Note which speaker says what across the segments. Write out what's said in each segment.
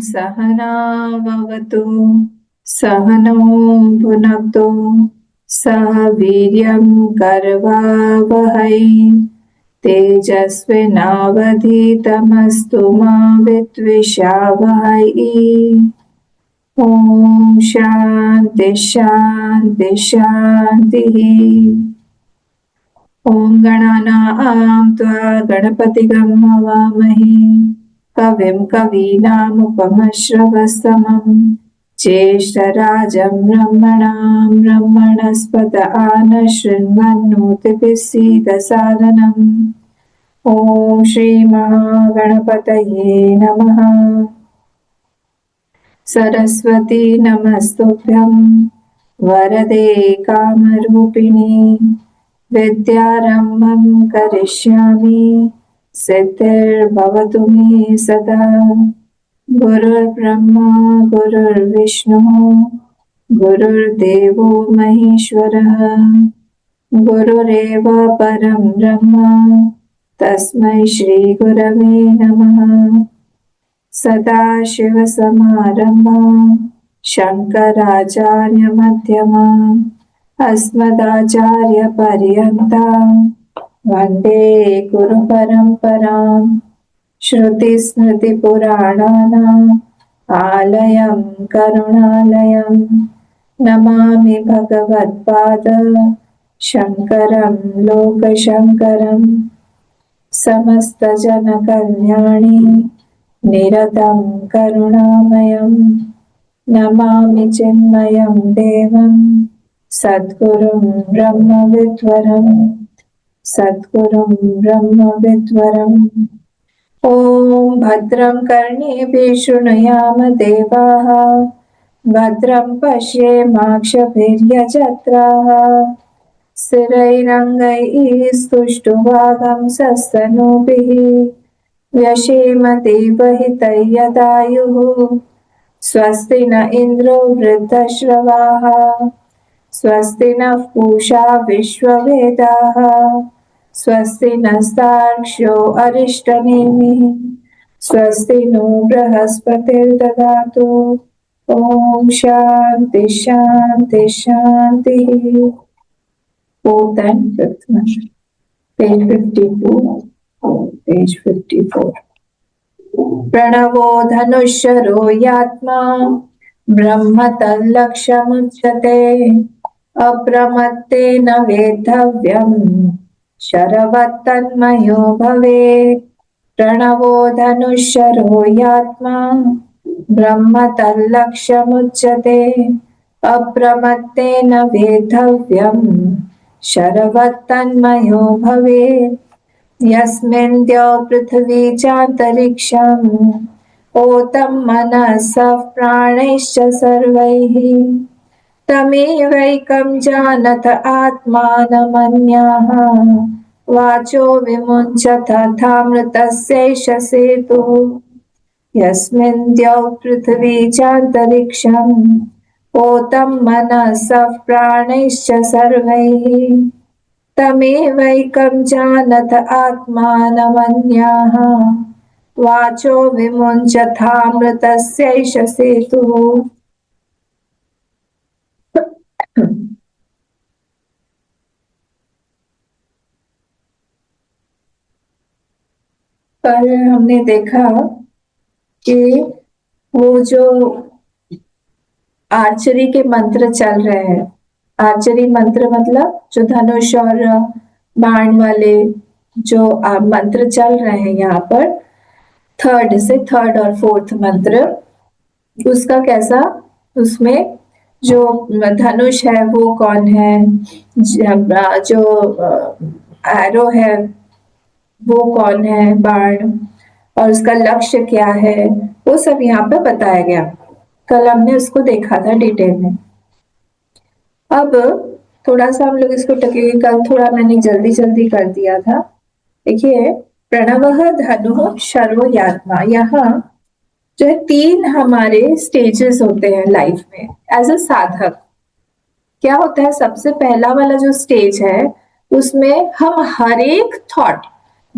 Speaker 1: सहनाववतु सहनौ भुनक्तु सह वीर्यं करवावहै तेजस्विनावधीतमस्तु मा विद्विषावहै। ॐ शान्ति शान्ति शान्तिः। ॐ गणानां त्वा गणपतिगं हवामहे कविं कवीनामुपमश्रवस्तमम् ज्येष्ठराजं ब्रह्मणां ब्रह्मणस्पत आनशृण्वन्नोतिभिः सीदसादनम्। ॐ श्रीमहागणपतये नमः। सरस्वती नमस्तुभ्यं वरदे कामरूपिणी विद्यारम्भं करिष्यामि सिद्धिर्भवतु मे सदा। गुरुर्ब्रह्मा गुरुर्विष्णु गुरुर्देवो महेश्वरः गुरुरेव परं ब्रह्म तस्मै श्रीगुरवे नमः। सदाशिवसमारम्भां शङ्कराचार्यमध्यमाम् अस्मदाचार्यपर्यन्तां वन्दे गुरुपरम्पराम्। श्रुतिस्मृतिपुराणानाम् आलयं करुणालयं नमामि भगवत्पाद शङ्करं लोकशङ्करम्। समस्तजनकल्याणे निरतं करुणामयं नमामि चिन्मयं देवं सद्गुरुं ब्रह्मविद्वरं सद्गुरुं ब्रह्मविद्वरम्। ॐ भद्रं कर्णेभिः शृणुयाम देवाः भद्रं पश्येमाक्षभिर्यजत्राः स्थिरैरङ्गैः स्तुष्टुवागंसस्तनूभिः व्यशेम देवहितं यदायुः। स्वस्ति न इन्द्रो वृद्धश्रवाः स्वस्ति नः पूषा विश्ववेदाः स्वस्ति नस्तार्क्ष्यो अरिष्टनेमिः स्वस्ति नो बृहस्पतिर्ददातु। ॐ शान्ति शान्ति शान्तिः। Fourth and fifth mantra. Page 52. Page 54. प्रणवो धनुष्यरो यात्मा ब्रह्म तल्लक्ष्यमुच्यते अप्रमत्तेन वेद्धव्यम् शरवत्तन्मयो भवेत्। प्रणवो धनुष्यरो यात्मा ब्रह्म तल्लक्ष्यमुच्यते अप्रमत्तेन वेद्धव्यम् शरवत्तन्मयो भवेत्। यस्मिन् द्यौ पृथिवी चान्तरिक्षम् ओतं मनसः प्राणैश्च सर्वैः तमेवैकं जानत आत्मानमन्याः वाचो विमुञ्चत तथामृतस्यैष सेतुः। यस्मिन् द्यौ पृथिवी चान्तरिक्षम् ओतं मनसः प्राणैश्च सर्वैः तमेवैकं जानत आत्मानमन्याः वाचो विमुञ्चथामृतस्यैष सेतुः। पर हमने देखा कि वो जो आर्चरी के मंत्र चल रहे हैं, आर्चरी मंत्र मतलब जो धनुष और बाण वाले जो मंत्र चल रहे हैं यहाँ पर, थर्ड और फोर्थ मंत्र, उसका कैसा, उसमें जो धनुष है वो कौन है, जो एरो है वो कौन है, बाण, और उसका लक्ष्य क्या है, वो सब यहाँ पे बताया गया। कल हमने उसको देखा था डिटेल में। अब थोड़ा सा हम लोग इसको टकेंगे, कल थोड़ा मैंने जल्दी कर दिया था। देखिए, प्रणवः धनुः शरो यात्मा, यहाँ जो है 3 हमारे स्टेजेस होते हैं लाइफ में एज अ साधक। क्या होता है, सबसे पहला वाला जो स्टेज है उसमें हम हर एक थॉट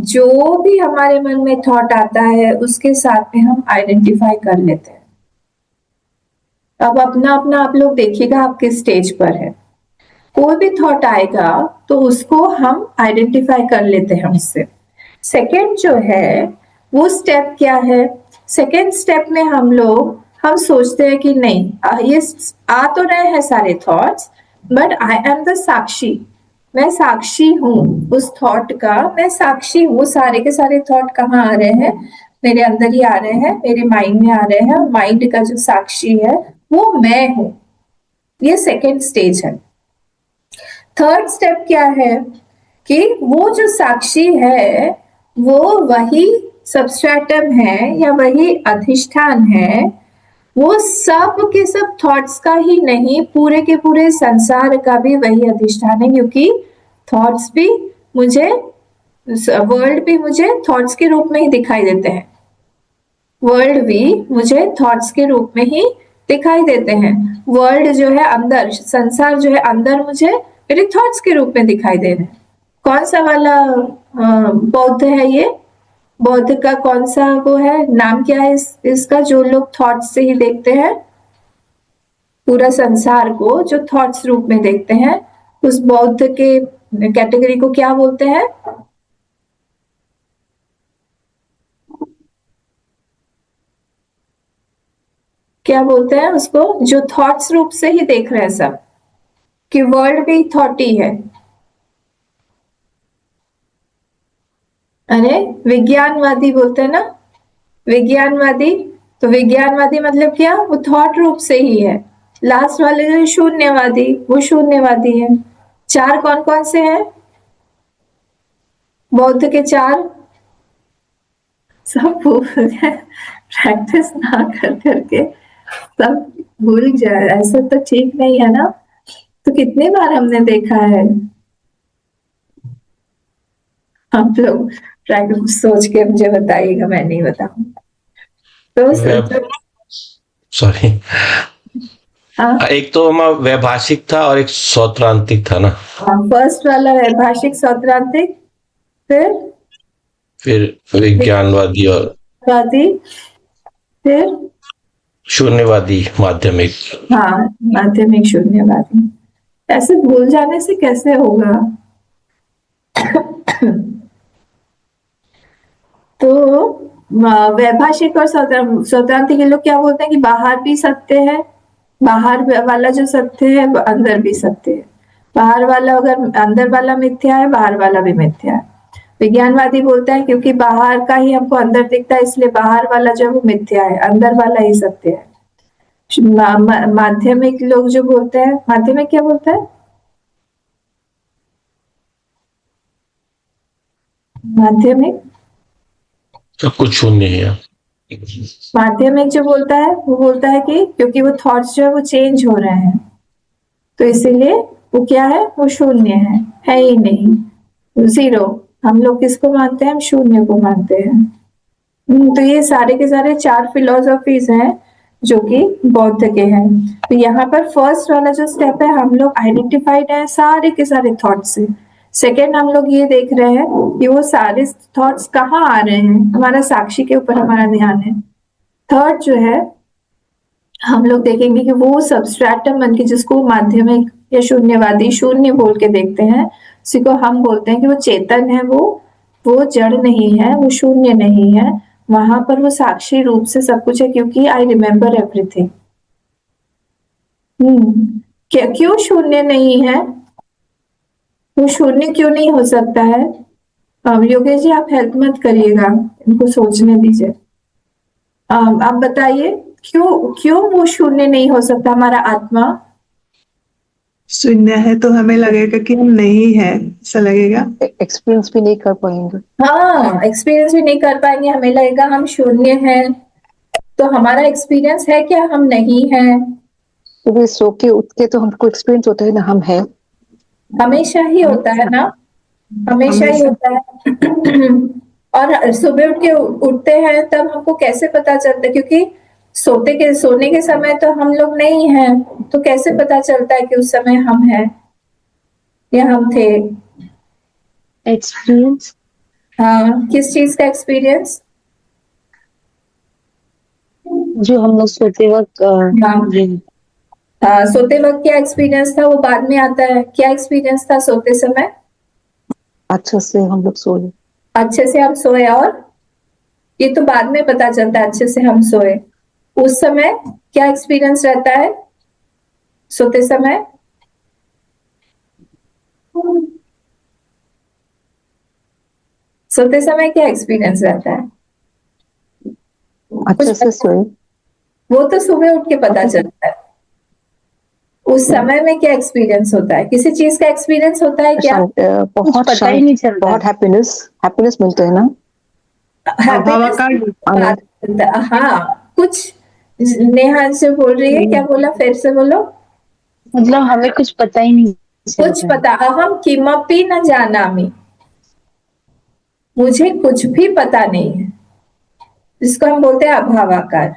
Speaker 1: जो भी हमारे मन में थॉट आता है उसके साथ में हम आइडेंटिफाई कर लेते हैं। अब अपना अपना आप लोग देखिएगा आप किस स्टेज पर है। कोई भी थॉट आएगा तो उसको हम आइडेंटिफाई कर लेते हैं उससे। सेकेंड जो है वो स्टेप क्या है? सेकेंड स्टेप में हम सोचते हैं कि नहीं, ये आ तो रहे हैं सारे thoughts, but I am the साक्षी। मैं साक्षी हूँ उस थॉट का, मैं साक्षी हूँ। सारे के सारे थॉट कहाँ आ रहे हैं? मेरे अंदर ही आ रहे हैं, मेरे माइंड में आ रहे हैं। माइंड का जो साक्षी है वो मैं हूँ। ये सेकेंड स्टेज है। थर्ड स्टेप क्या है कि वो जो साक्षी है वो वही सबस्ट्रेटम है या वही अधिष्ठान है। वो सब के सब थॉट्स का ही नहीं, पूरे के पूरे संसार का भी वही अधिष्ठान है, क्योंकि थॉट्स भी मुझे, वर्ल्ड भी मुझे थॉट्स के रूप में ही दिखाई देते हैं। वर्ल्ड भी मुझे थॉट्स के रूप में ही दिखाई देते हैं। वर्ल्ड जो है अंदर, संसार जो है अंदर, मुझे मेरे थॉट्स के रूप में दिखाई दे रहे हैं। कौन सा वाला बौद्ध है ये? बौद्ध का कौन सा वो है, नाम क्या है इसका, जो लोग थॉट्स से ही देखते हैं पूरा संसार को, जो थॉट्स रूप में देखते हैं, उस बौद्ध के कैटेगरी को क्या बोलते हैं? क्या बोलते हैं उसको, जो थॉट्स रूप से ही देख रहे हैं सब, कि वर्ल्ड भी थॉट ही है। अरे विज्ञानवादी बोलते हैं ना, विज्ञानवादी। तो विज्ञानवादी मतलब क्या? वो थॉट रूप से ही है। लास्ट वाले जो शून्यवादी, वो शून्यवादी है। चार कौन कौन से हैं बौद्ध के? चार सब भूल गए, प्रैक्टिस ना कर करके सब भूल जाए, ऐसा तो ठीक नहीं है ना। तो कितनी बार हमने देखा है, आप लोग प्रैक्टिस सोच के मुझे बताइएगा, मैं नहीं बताऊंगा। तो
Speaker 2: सॉरी,
Speaker 1: हाँ,
Speaker 2: एक तो वैभाषिक था और एक सौत्रांतिक था ना।
Speaker 1: फर्स्ट वाला है भाषिक सौत्रांतिक,
Speaker 2: फिर विज्ञानवादी और
Speaker 1: वादी, फिर
Speaker 2: शून्यवादी माध्यमिक।
Speaker 1: हाँ, माध्यमिक शून्यवादी। ऐसे भूल जाने से कैसे होगा? तो वैभाषिक और सौत्रांतिक के लोग क्या बोलते हैं कि बाहर भी सत्य है, बाहर वाला जो सत्य है वो अंदर भी सत्य है। बाहर वाला अगर अंदर वाला मिथ्या है, बाहर वाला भी मिथ्या है। विज्ञानवादी बोलते हैं क्योंकि बाहर का ही हमको अंदर दिखता है, इसलिए बाहर वाला जो है वो मिथ्या है, अंदर वाला ही सत्य है। माध्यमिक लोग जो बोलते हैं, माध्यमिक क्या बोलता है? माध्यमिक,
Speaker 2: सब कुछ शून्य है।
Speaker 1: माध्यमिक जो बोलता है वो बोलता है कि क्योंकि वो थॉट्स जो है वो चेंज हो रहे हैं, तो इसीलिए वो क्या है, वो शून्य है ही नहीं, जीरो। हम लोग किसको मानते हैं? हम शून्य को मानते हैं। तो ये सारे के सारे चार फिलोसॉफीज हैं जो कि बौद्ध के हैं। तो यहाँ पर फर्स्ट वाला जो स्टेप है, हम लोग आइडेंटिफाइड है सारे के सारे थॉट से। सेकेंड, हम लोग ये देख रहे हैं कि वो सारे थॉट्स कहाँ आ रहे हैं, हमारा साक्षी के ऊपर हमारा ध्यान है। थर्ड जो है, हम लोग देखेंगे कि वो सबस्ट्रेटम मन के, जिसको माध्यमिक या शून्यवादी शून्य बोल के देखते हैं, उसी को हम बोलते हैं कि वो चेतन है, वो जड़ नहीं है, वो शून्य नहीं है। वहां पर वो साक्षी रूप से सब कुछ है, क्योंकि आई रिमेम्बर एवरीथिंग। क्यों शून्य नहीं है? वो शून्य क्यों नहीं हो सकता है? योगेश जी आप हेल्प मत करिएगा, इनको सोचने दीजिए। आप बताइए, क्यों क्यों वो शून्य नहीं हो सकता? हमारा आत्मा
Speaker 3: शून्य है तो हमें लगेगा कि हम नहीं है, ऐसा लगेगा।
Speaker 4: एक्सपीरियंस भी नहीं कर पाएंगे।
Speaker 1: हाँ, एक्सपीरियंस भी नहीं कर पाएंगे, हमें लगेगा हम शून्य हैं। तो हमारा एक्सपीरियंस है क्या हम नहीं हैं?
Speaker 4: तो सो के उठ के तो हमको एक्सपीरियंस होता है ना, हम हैं।
Speaker 1: हमेशा ही होता है ना, हमेशा ही होता है। और सुबह उठ के उठते हैं तब हमको कैसे पता चलता है? क्योंकि सोने के समय तो हम लोग नहीं हैं, तो कैसे पता चलता है कि उस समय हम हैं या हम थे?
Speaker 4: एक्सपीरियंस।
Speaker 1: हाँ, किस चीज का एक्सपीरियंस?
Speaker 4: जो हम लोग सोते वक्त
Speaker 1: हाँ।
Speaker 4: ड्रीम।
Speaker 1: सोते वक्त क्या एक्सपीरियंस था वो बाद में आता है। क्या एक्सपीरियंस था सोते समय?
Speaker 4: अच्छे से हम लोग सोए।
Speaker 1: अच्छे से हम सोए, और ये तो बाद में पता चलता है अच्छे से हम सोए। उस समय क्या एक्सपीरियंस रहता है सोते समय? सोते समय क्या एक्सपीरियंस रहता है? कुछ
Speaker 4: अच्छे से
Speaker 1: पता?
Speaker 4: सोए।
Speaker 1: वो तो सुबह उठ के पता चलता है। उस समय में क्या एक्सपीरियंस होता है? किसी चीज का एक्सपीरियंस होता है क्या?
Speaker 4: बहुत
Speaker 5: पता ही
Speaker 4: शांत,
Speaker 5: नहीं चलता
Speaker 4: बहुत हैप्पीनेस हैप्पीनेस मिलते हैं ना।
Speaker 1: हैप्पीनेस
Speaker 3: भावाकार
Speaker 1: बात करता है। हाँ, कुछ नेहा से बोल रही है, क्या बोला? फिर से बोलो।
Speaker 5: मतलब हमें कुछ पता ही नहीं
Speaker 1: कुछ
Speaker 5: चलता है।
Speaker 1: पता, अहम किमपि न जानामि, मुझे कुछ भी पता नहीं है, जिसको हम बोलते हैं अभावाकार।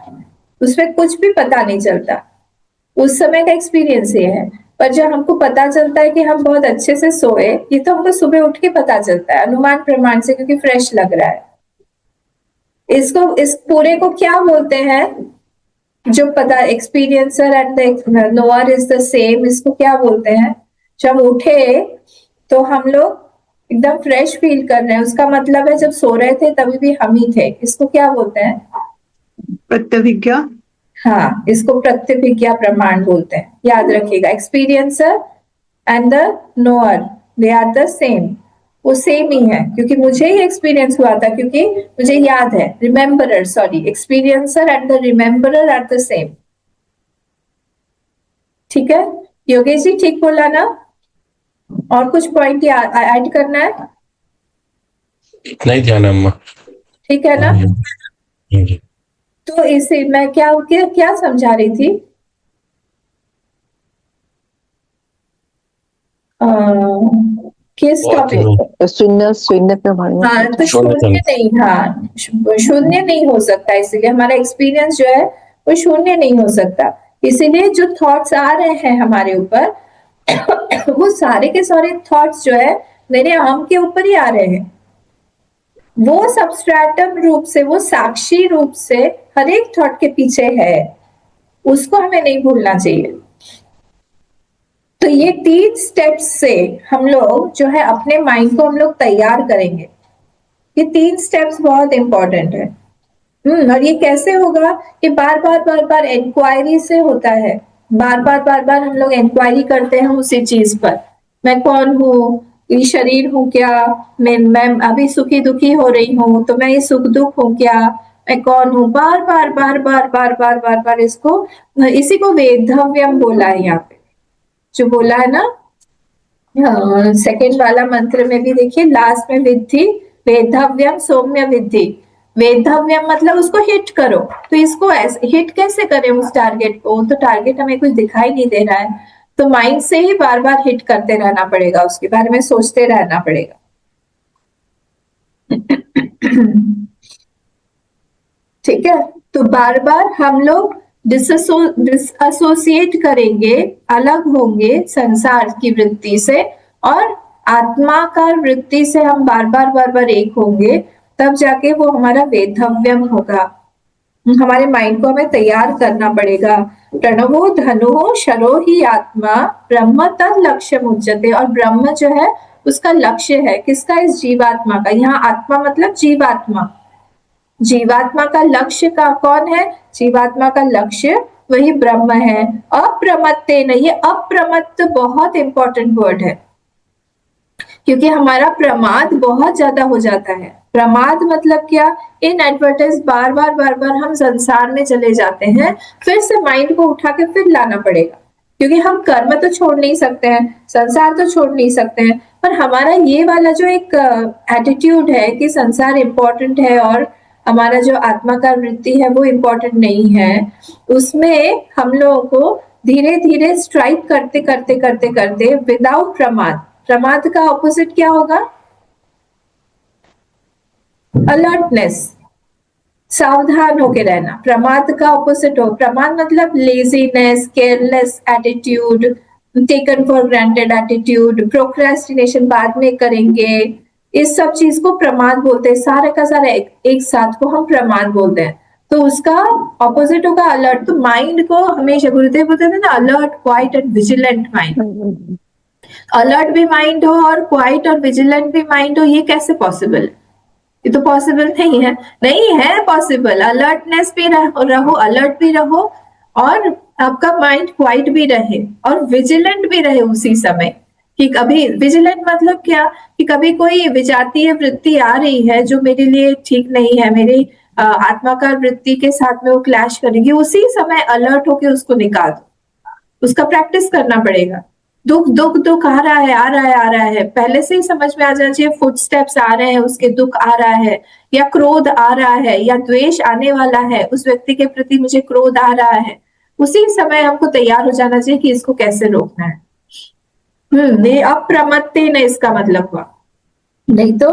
Speaker 1: उसमें कुछ भी पता नहीं चलता। उस समय का एक्सपीरियंस ये है। पर जब हमको पता चलता है कि हम बहुत अच्छे से सोए, ये तो हमको सुबह उठ के पता चलता है अनुमान प्रमाण से, क्योंकि फ्रेश लग रहा है। इसको, इस पूरे को क्या बोलते हैं? जो पता, experiencer and the knower is the same, इसको क्या बोलते हैं? जब उठे तो हम लोग एकदम फ्रेश फील कर रहे हैं, उसका मतलब है जब सो रहे थे तभी भी हम ही थे। इसको क्या बोलते हैं?
Speaker 3: प्रत्यभिज्ञा।
Speaker 1: हाँ, इसको प्रत्यभिज्ञा प्रमाण बोलते हैं। याद रखिएगा, experiencer and the knower, they are the same. वो सेम ही है, क्योंकि मुझे ही एक्सपीरियंस हुआ था, क्योंकि मुझे याद है। Rememberer, sorry, experiencer and the rememberer are the same. ठीक है, योगेश जी ठीक बोला ना? और कुछ पॉइंट ऐड करना है?
Speaker 2: नहीं ध्यान अम्मा।
Speaker 1: ठीक है ना?
Speaker 2: जी।
Speaker 1: तो इसे मैं क्या समझा रही थी? किस
Speaker 2: बहुत
Speaker 1: टॉपिक?
Speaker 4: शून्य शून्य पे भरना
Speaker 1: हाँ,
Speaker 4: पड़ता
Speaker 1: तो
Speaker 4: है।
Speaker 1: शून्य नहीं, हाँ, शून्य नहीं हो सकता। इसीलिए हमारा एक्सपीरियंस जो है वो शून्य नहीं हो सकता। इसीलिए जो थॉट्स आ रहे हैं हमारे ऊपर, वो सारे के सारे थॉट्स जो है मेरे अहम के ऊपर ही आ रहे हैं। वो सबस्ट्रेटम रूप से, वो साक्षी रूप से हर एक थॉट के पीछे है। उसको हमें नहीं भूलना चाहिए। तो ये 3 स्टेप्स से हम लोग जो है अपने माइंड को हम लोग तैयार करेंगे। ये 3 स्टेप्स बहुत इंपॉर्टेंट है। और ये कैसे होगा? ये बार बार इंक्वायरी से होता है। बार बार हम लोग इंक्वायरी करते हैं उसी चीज पर। मैं कौन हूँ? ये शरीर हूँ क्या? मैं अभी सुखी दुखी हो रही हूँ, तो मैं ये सुख दुख हूँ क्या? मैं कौन हूँ? बार बार इसको, इसी को वेद्धव्यम बोला है यहाँ पे, जो बोला है ना। सेकंड वाला मंत्र में भी देखिए, लास्ट में विद्धि वेद्धव्यम सौम्य विद्धि। वेद्धव्यम मतलब उसको हिट करो। तो इसको ऐसे हिट कैसे करें उस टारगेट को? तो टारगेट हमें कुछ दिखाई नहीं दे रहा है, तो माइंड से ही बार बार हिट करते रहना पड़ेगा, उसके बारे में सोचते रहना पड़ेगा। ठीक है, तो बार बार हम लोग डिसएसोसिएट करेंगे, अलग होंगे संसार की वृत्ति से, और आत्माकार वृत्ति से हम बार बार एक होंगे। तब जाके वो हमारा वेद्धव्यम होगा। हमारे माइंड को हमें तैयार करना पड़ेगा। प्रणवो धनुः शरो ही आत्मा ब्रह्म तद लक्ष्य मुच्यते। और ब्रह्म जो है उसका लक्ष्य है किसका? इस जीवात्मा का। यहाँ आत्मा मतलब जीवात्मा। जीवात्मा का लक्ष्य का कौन है? जीवात्मा का लक्ष्य वही ब्रह्म है। अप्रमत्तेन, ये अप्रमत्त बहुत इंपॉर्टेंट वर्ड है, क्योंकि हमारा प्रमाद बहुत ज्यादा हो जाता है। प्रमाद मतलब क्या? इन एडवर्टाइज बार बार हम संसार में चले जाते हैं, फिर से माइंड को उठा के फिर लाना पड़ेगा, क्योंकि हम कर्म तो छोड़ नहीं सकते हैं, संसार तो छोड़ नहीं सकते हैं। पर हमारा ये वाला जो एक एटीट्यूड है कि संसार इम्पोर्टेंट है और हमारा जो आत्मा का वृत्ति है वो इम्पोर्टेंट नहीं है, उसमें हम लोगों को धीरे धीरे स्ट्राइक करते विदाउट प्रमाद। प्रमाद का ऑपोजिट क्या होगा? अलर्टनेस, सावधान होके रहना। प्रमाद का ऑपोजिट हो, प्रमाद मतलब laziness, careless attitude, taken for granted attitude, procrastination, बाद में करेंगे, इस सब चीज को प्रमाद बोलते हैं, सारे का सारा एक साथ को हम प्रमाद बोलते हैं। तो उसका ऑपोजिट होगा अलर्ट। तो माइंड को हमेशा गुरुदेव बोलते थे ना, alert, quiet and vigilant mind. Alert भी माइंड हो और क्वाइट और विजिलेंट भी माइंड हो, ये कैसे पॉसिबल है? ये तो पॉसिबल नहीं है, नहीं है पॉसिबल। अलर्टनेस भी रहो, अलर्ट भी रहो, और आपका माइंड क्वाइट भी रहे और विजिलेंट भी रहे उसी समय। कि कभी विजिलेंट मतलब क्या, कि कभी कोई विजातीय वृत्ति आ रही है जो मेरे लिए ठीक नहीं है, मेरी आत्माकार वृत्ति के साथ में वो क्लैश करेगी, उसी समय अलर्ट होके उसको निकाल दो। उसका प्रैक्टिस करना पड़ेगा। दुख दुख दुख आ रहा है, आ रहा है, आ रहा है, पहले से ही समझ में आ जाना चाहिए। फुटस्टेप्स आ रहे हैं, उसके दुख आ रहा है, या क्रोध आ रहा है, या द्वेष आने वाला है, उस व्यक्ति के प्रति मुझे क्रोध आ रहा है, उसी समय हमको तैयार हो जाना चाहिए कि इसको कैसे रोकना है। ये अप्रमत्ते न इसका मतलब हुआ। नहीं तो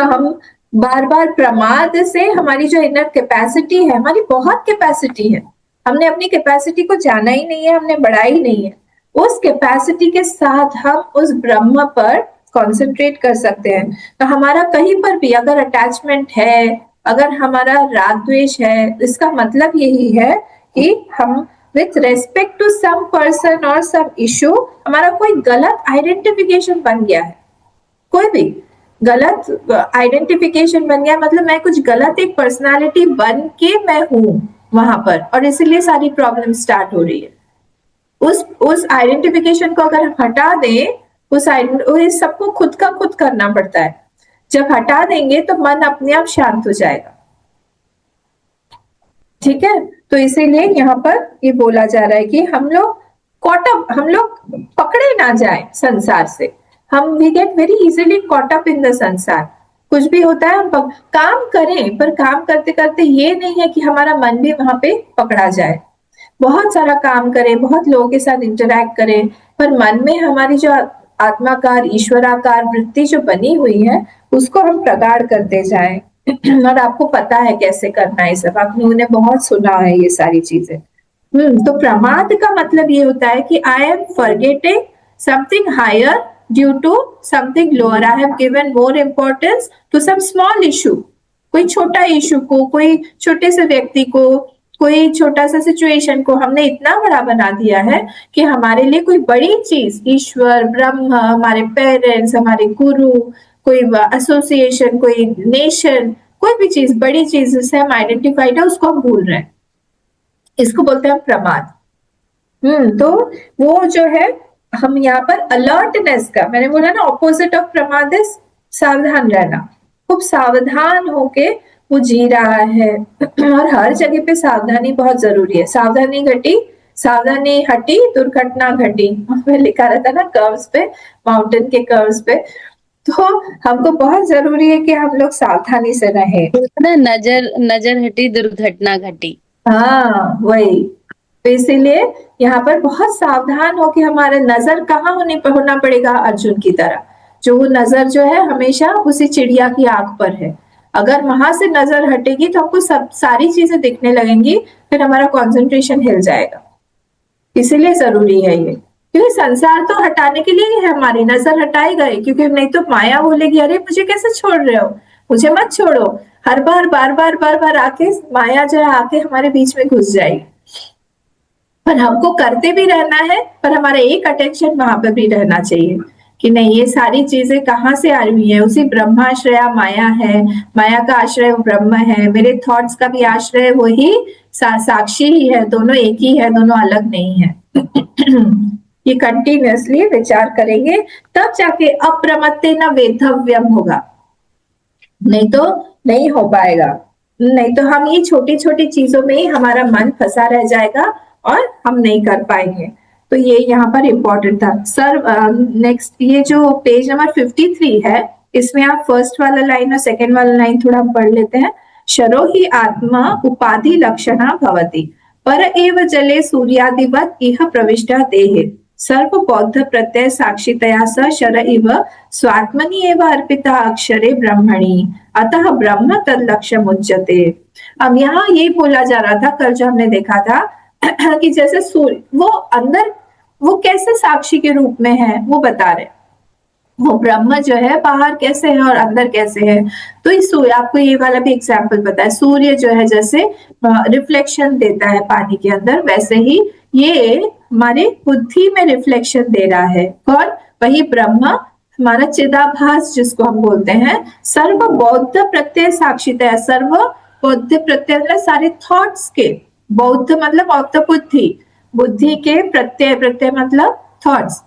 Speaker 1: हम बार बार प्रमाद से हमारी जो इनर कैपेसिटी है, हमारी बहुत कैपेसिटी है, हमने अपनी कैपेसिटी को जाना ही नहीं है, हमने बढ़ाई नहीं है। उस कैपेसिटी के साथ हम उस ब्रह्म पर कंसंट्रेट कर सकते हैं। तो हमारा कहीं पर भी अगर अटैचमेंट है, अगर हमारा राग द्वेष है, इसका मतलब यही है कि हम with respect to some person और सम इशू, हमारा कोई गलत आइडेंटिफिकेशन बन गया है। कोई भी गलत आइडेंटिफिकेशन बन गया, मतलब मैं कुछ गलत एक पर्सनालिटी बन के मैं हूं वहां पर, और इसीलिए सारी प्रॉब्लम स्टार्ट हो रही है। उस आइडेंटिफिकेशन को अगर हम हटा दें, उस सबको खुद का खुद करना पड़ता है। जब हटा देंगे तो मन अपने आप शांत हो जाएगा। ठीक है, तो इसीलिए यहाँ पर ये बोला जा रहा है कि हम लोग पकड़े ना जाए संसार से। हम we get very easily caught up in the sansar. कुछ भी होता है हम काम करें, पर काम करते करते ये नहीं है कि हमारा मन भी वहां पे पकड़ा जाए। बहुत सारा काम करें, बहुत लोगों के साथ इंटरैक्ट करें, पर मन में हमारी जो आत्माकार ईश्वराकार वृत्ति जो बनी हुई है, उसको हम प्रगाढ़ करते जाएं। और आपको पता है कैसे करना है सब, आपने उन्हें बहुत सुना है ये सारी चीजें। तो प्रमाद का मतलब ये होता है कि I am forgetting something higher due to something lower. I have given more importance to some small issue. कोई छोटा इशू को, कोई छोटे से व्यक्ति को, कोई छोटा सा सिचुएशन को हमने इतना बड़ा बना दिया है कि हमारे लिए कोई बड़ी चीज, ईश्वर, ब्रह्म, हमारे पेरेंट्स, हमारे गुरु, कोई एसोसिएशन, कोई नेशन, कोई भी चीज, बड़ी चीज जिससे हम आइडेंटिफाइड है, उसको हम भूल रहे हैं। इसको बोलते हैं प्रमाद। तो वो जो है, हम यहाँ पर अलर्टनेस का, मैंने बोला ना ऑपोजिट ऑफ प्रमाद इज सावधान रहना। खूब सावधान होके वो जी रहा है, और हर जगह पे सावधानी बहुत जरूरी है। सावधानी हटी दुर्घटना घटी, मैं लिखा रहता ना कर्व्स पे, माउंटेन के कर्व्स पे। तो हमको बहुत जरूरी है कि हम लोग सावधानी से रहें।
Speaker 5: ना नजर हटी दुर्घटना घटी।
Speaker 1: हाँ वही, तो इसीलिए यहाँ पर बहुत सावधान हो कि हमारा नजर कहाँ होना पड़ेगा, अर्जुन की तरह। जो वो नजर जो है हमेशा उसी चिड़िया की आंख पर है। अगर वहां से नजर हटेगी तो हमको सारी चीजें दिखने लगेंगी, फिर हमारा कंसंट्रेशन हिल जाएगा। इसीलिए जरूरी है ये, क्योंकि संसार तो हटाने के लिए ही है, हमारी नजर हटाएगा ही। क्योंकि नहीं तो माया बोलेगी, अरे मुझे कैसे छोड़ रहे हो, मुझे मत छोड़ो। हर बार बार बार आके माया जो है आके हमारे बीच में घुस जाएगी। पर हमको करते भी रहना है, पर हमारा एक अटेंशन वहां पर भी रहना चाहिए कि नहीं, ये सारी चीजें कहाँ से आ रही है, उसी ब्रह्माश्रया माया है, माया का आश्रय ब्रह्म है, मेरे थॉट्स का भी आश्रय वही साक्षी ही है, दोनों एक ही है, दोनों अलग नहीं है। ये कंटिन्यूअसली विचार करेंगे, तब जाके अप्रमत्ते न वेधव्यम होगा, नहीं तो नहीं हो पाएगा। नहीं तो हम ये छोटी छोटी चीजों में ही हमारा मन फंसा रह जाएगा और हम नहीं कर पाएंगे। तो ये यहाँ पर इम्पोर्टेंट था सर। नेक्स्ट ये जो पेज नंबर 53 है, इसमें आप फर्स्ट वाला लाइन और सेकेंड वाला लाइन थोड़ा पढ़ लेते हैं। शरो ही आत्मा उपाधि लक्षणा भवति, पर एव जले सूर्यादिवत इह प्रविष्टा देहे, सर्व बौद्ध प्रत्यय साक्षितया स शर इव स्वात्मनि एव अर्पिता अक्षरे ब्रह्मणि, अतः ब्रह्म तद लक्ष्यम उच्यते। अब यहाँ ये बोला जा रहा था, कल जो हमने देखा था कि जैसे सूर्य वो अंदर, वो कैसे साक्षी के रूप में है वो बता रहे। वो ब्रह्म जो है बाहर कैसे है और अंदर कैसे है। तो इस सूर्य, आपको ये वाला भी एग्जाम्पल पता है, सूर्य जो है जैसे रिफ्लेक्शन देता है पानी के अंदर, वैसे ही ये हमारे बुद्धि में रिफ्लेक्शन दे रहा है। कौन? वही ब्रह्म, हमारा चिदाभास जिसको हम बोलते हैं। सर्व बौद्ध प्रत्यय साक्षितया, सर्व बौद्ध प्रत्यय मतलब सारे थॉट्स के, बौद्ध मतलब ऑफ द बुद्धि, बुद्धि के प्रत्यय, प्रत्यय मतलब थॉट्स,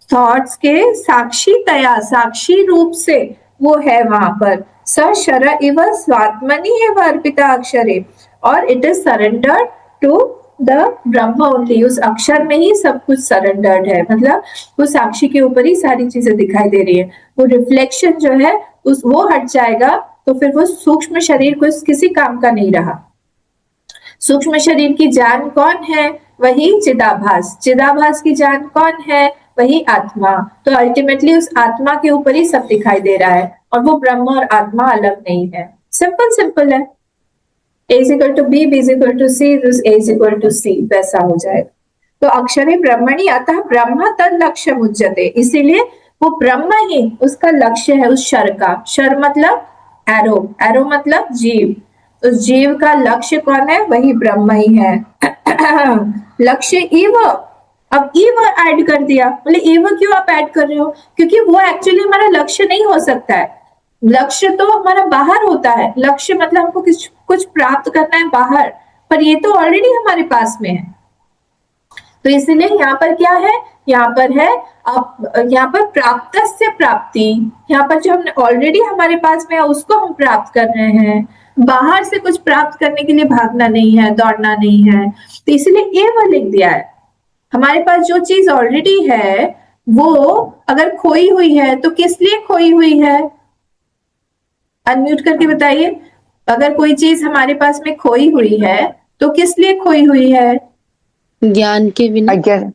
Speaker 1: थॉट्स के साक्षी तया, साक्षी रूप से वो है वहां पर। स शर इव स्वात्मनि एव अर्पिता अक्षरे, और it is surrendered to the Brahm only, उस अक्षर में ही सब कुछ सरेंडर्ड है, मतलब वो साक्षी के ऊपर ही सारी चीजें दिखाई दे रही है। वो रिफ्लेक्शन जो है उस वो हट जाएगा तो फिर वो सूक्ष्म शरीर को किसी काम का नहीं रहा। सूक्ष्म शरीर की जान कौन है? वही चिदाभास। चिदाभास की जान कौन है? वही आत्मा। तो अल्टीमेटली उस आत्मा के ऊपर ही सब दिखाई दे रहा है, और वो ब्रह्म और आत्मा अलग नहीं है। सिंपल सिंपल है। A is equal to B, B is equal to C, A is equal to C, वैसा हो जाएगा। तो अक्षरे ब्रह्मणि अतः ब्रह्म तद लक्ष्य मुच्यते, इसीलिए वो ब्रह्म ही उसका लक्ष्य है, उस शर का। शर मतलब एरो, एरो मतलब जीव, उस जीव का लक्ष्य कौन है? वही ब्रह्म ही है। लक्ष्य इव, अब इव ऐड कर दिया, बोले इव क्यों आप ऐड कर रहे हो? क्योंकि वो एक्चुअली हमारा लक्ष्य नहीं हो सकता है। लक्ष्य तो हमारा बाहर होता है, लक्ष्य मतलब हमको कुछ प्राप्त करना है बाहर, पर ये तो ऑलरेडी हमारे पास में है। तो इसलिए यहाँ पर क्या है? यहाँ पर है अब, यहाँ पर प्राप्त से प्राप्ति, यहाँ पर जो हमने ऑलरेडी हमारे पास में है उसको हम प्राप्त कर रहे हैं। बाहर से कुछ प्राप्त करने के लिए भागना नहीं है, दौड़ना नहीं है। तो इसलिए एवं लिख दिया है। हमारे पास जो चीज ऑलरेडी है वो अगर खोई हुई है तो किस लिए खोई हुई है? अनम्यूट करके बताइए। अगर कोई चीज हमारे पास में खोई हुई है तो किस लिए खोई हुई है?
Speaker 5: ज्ञान के बिना।
Speaker 4: अज्ञान,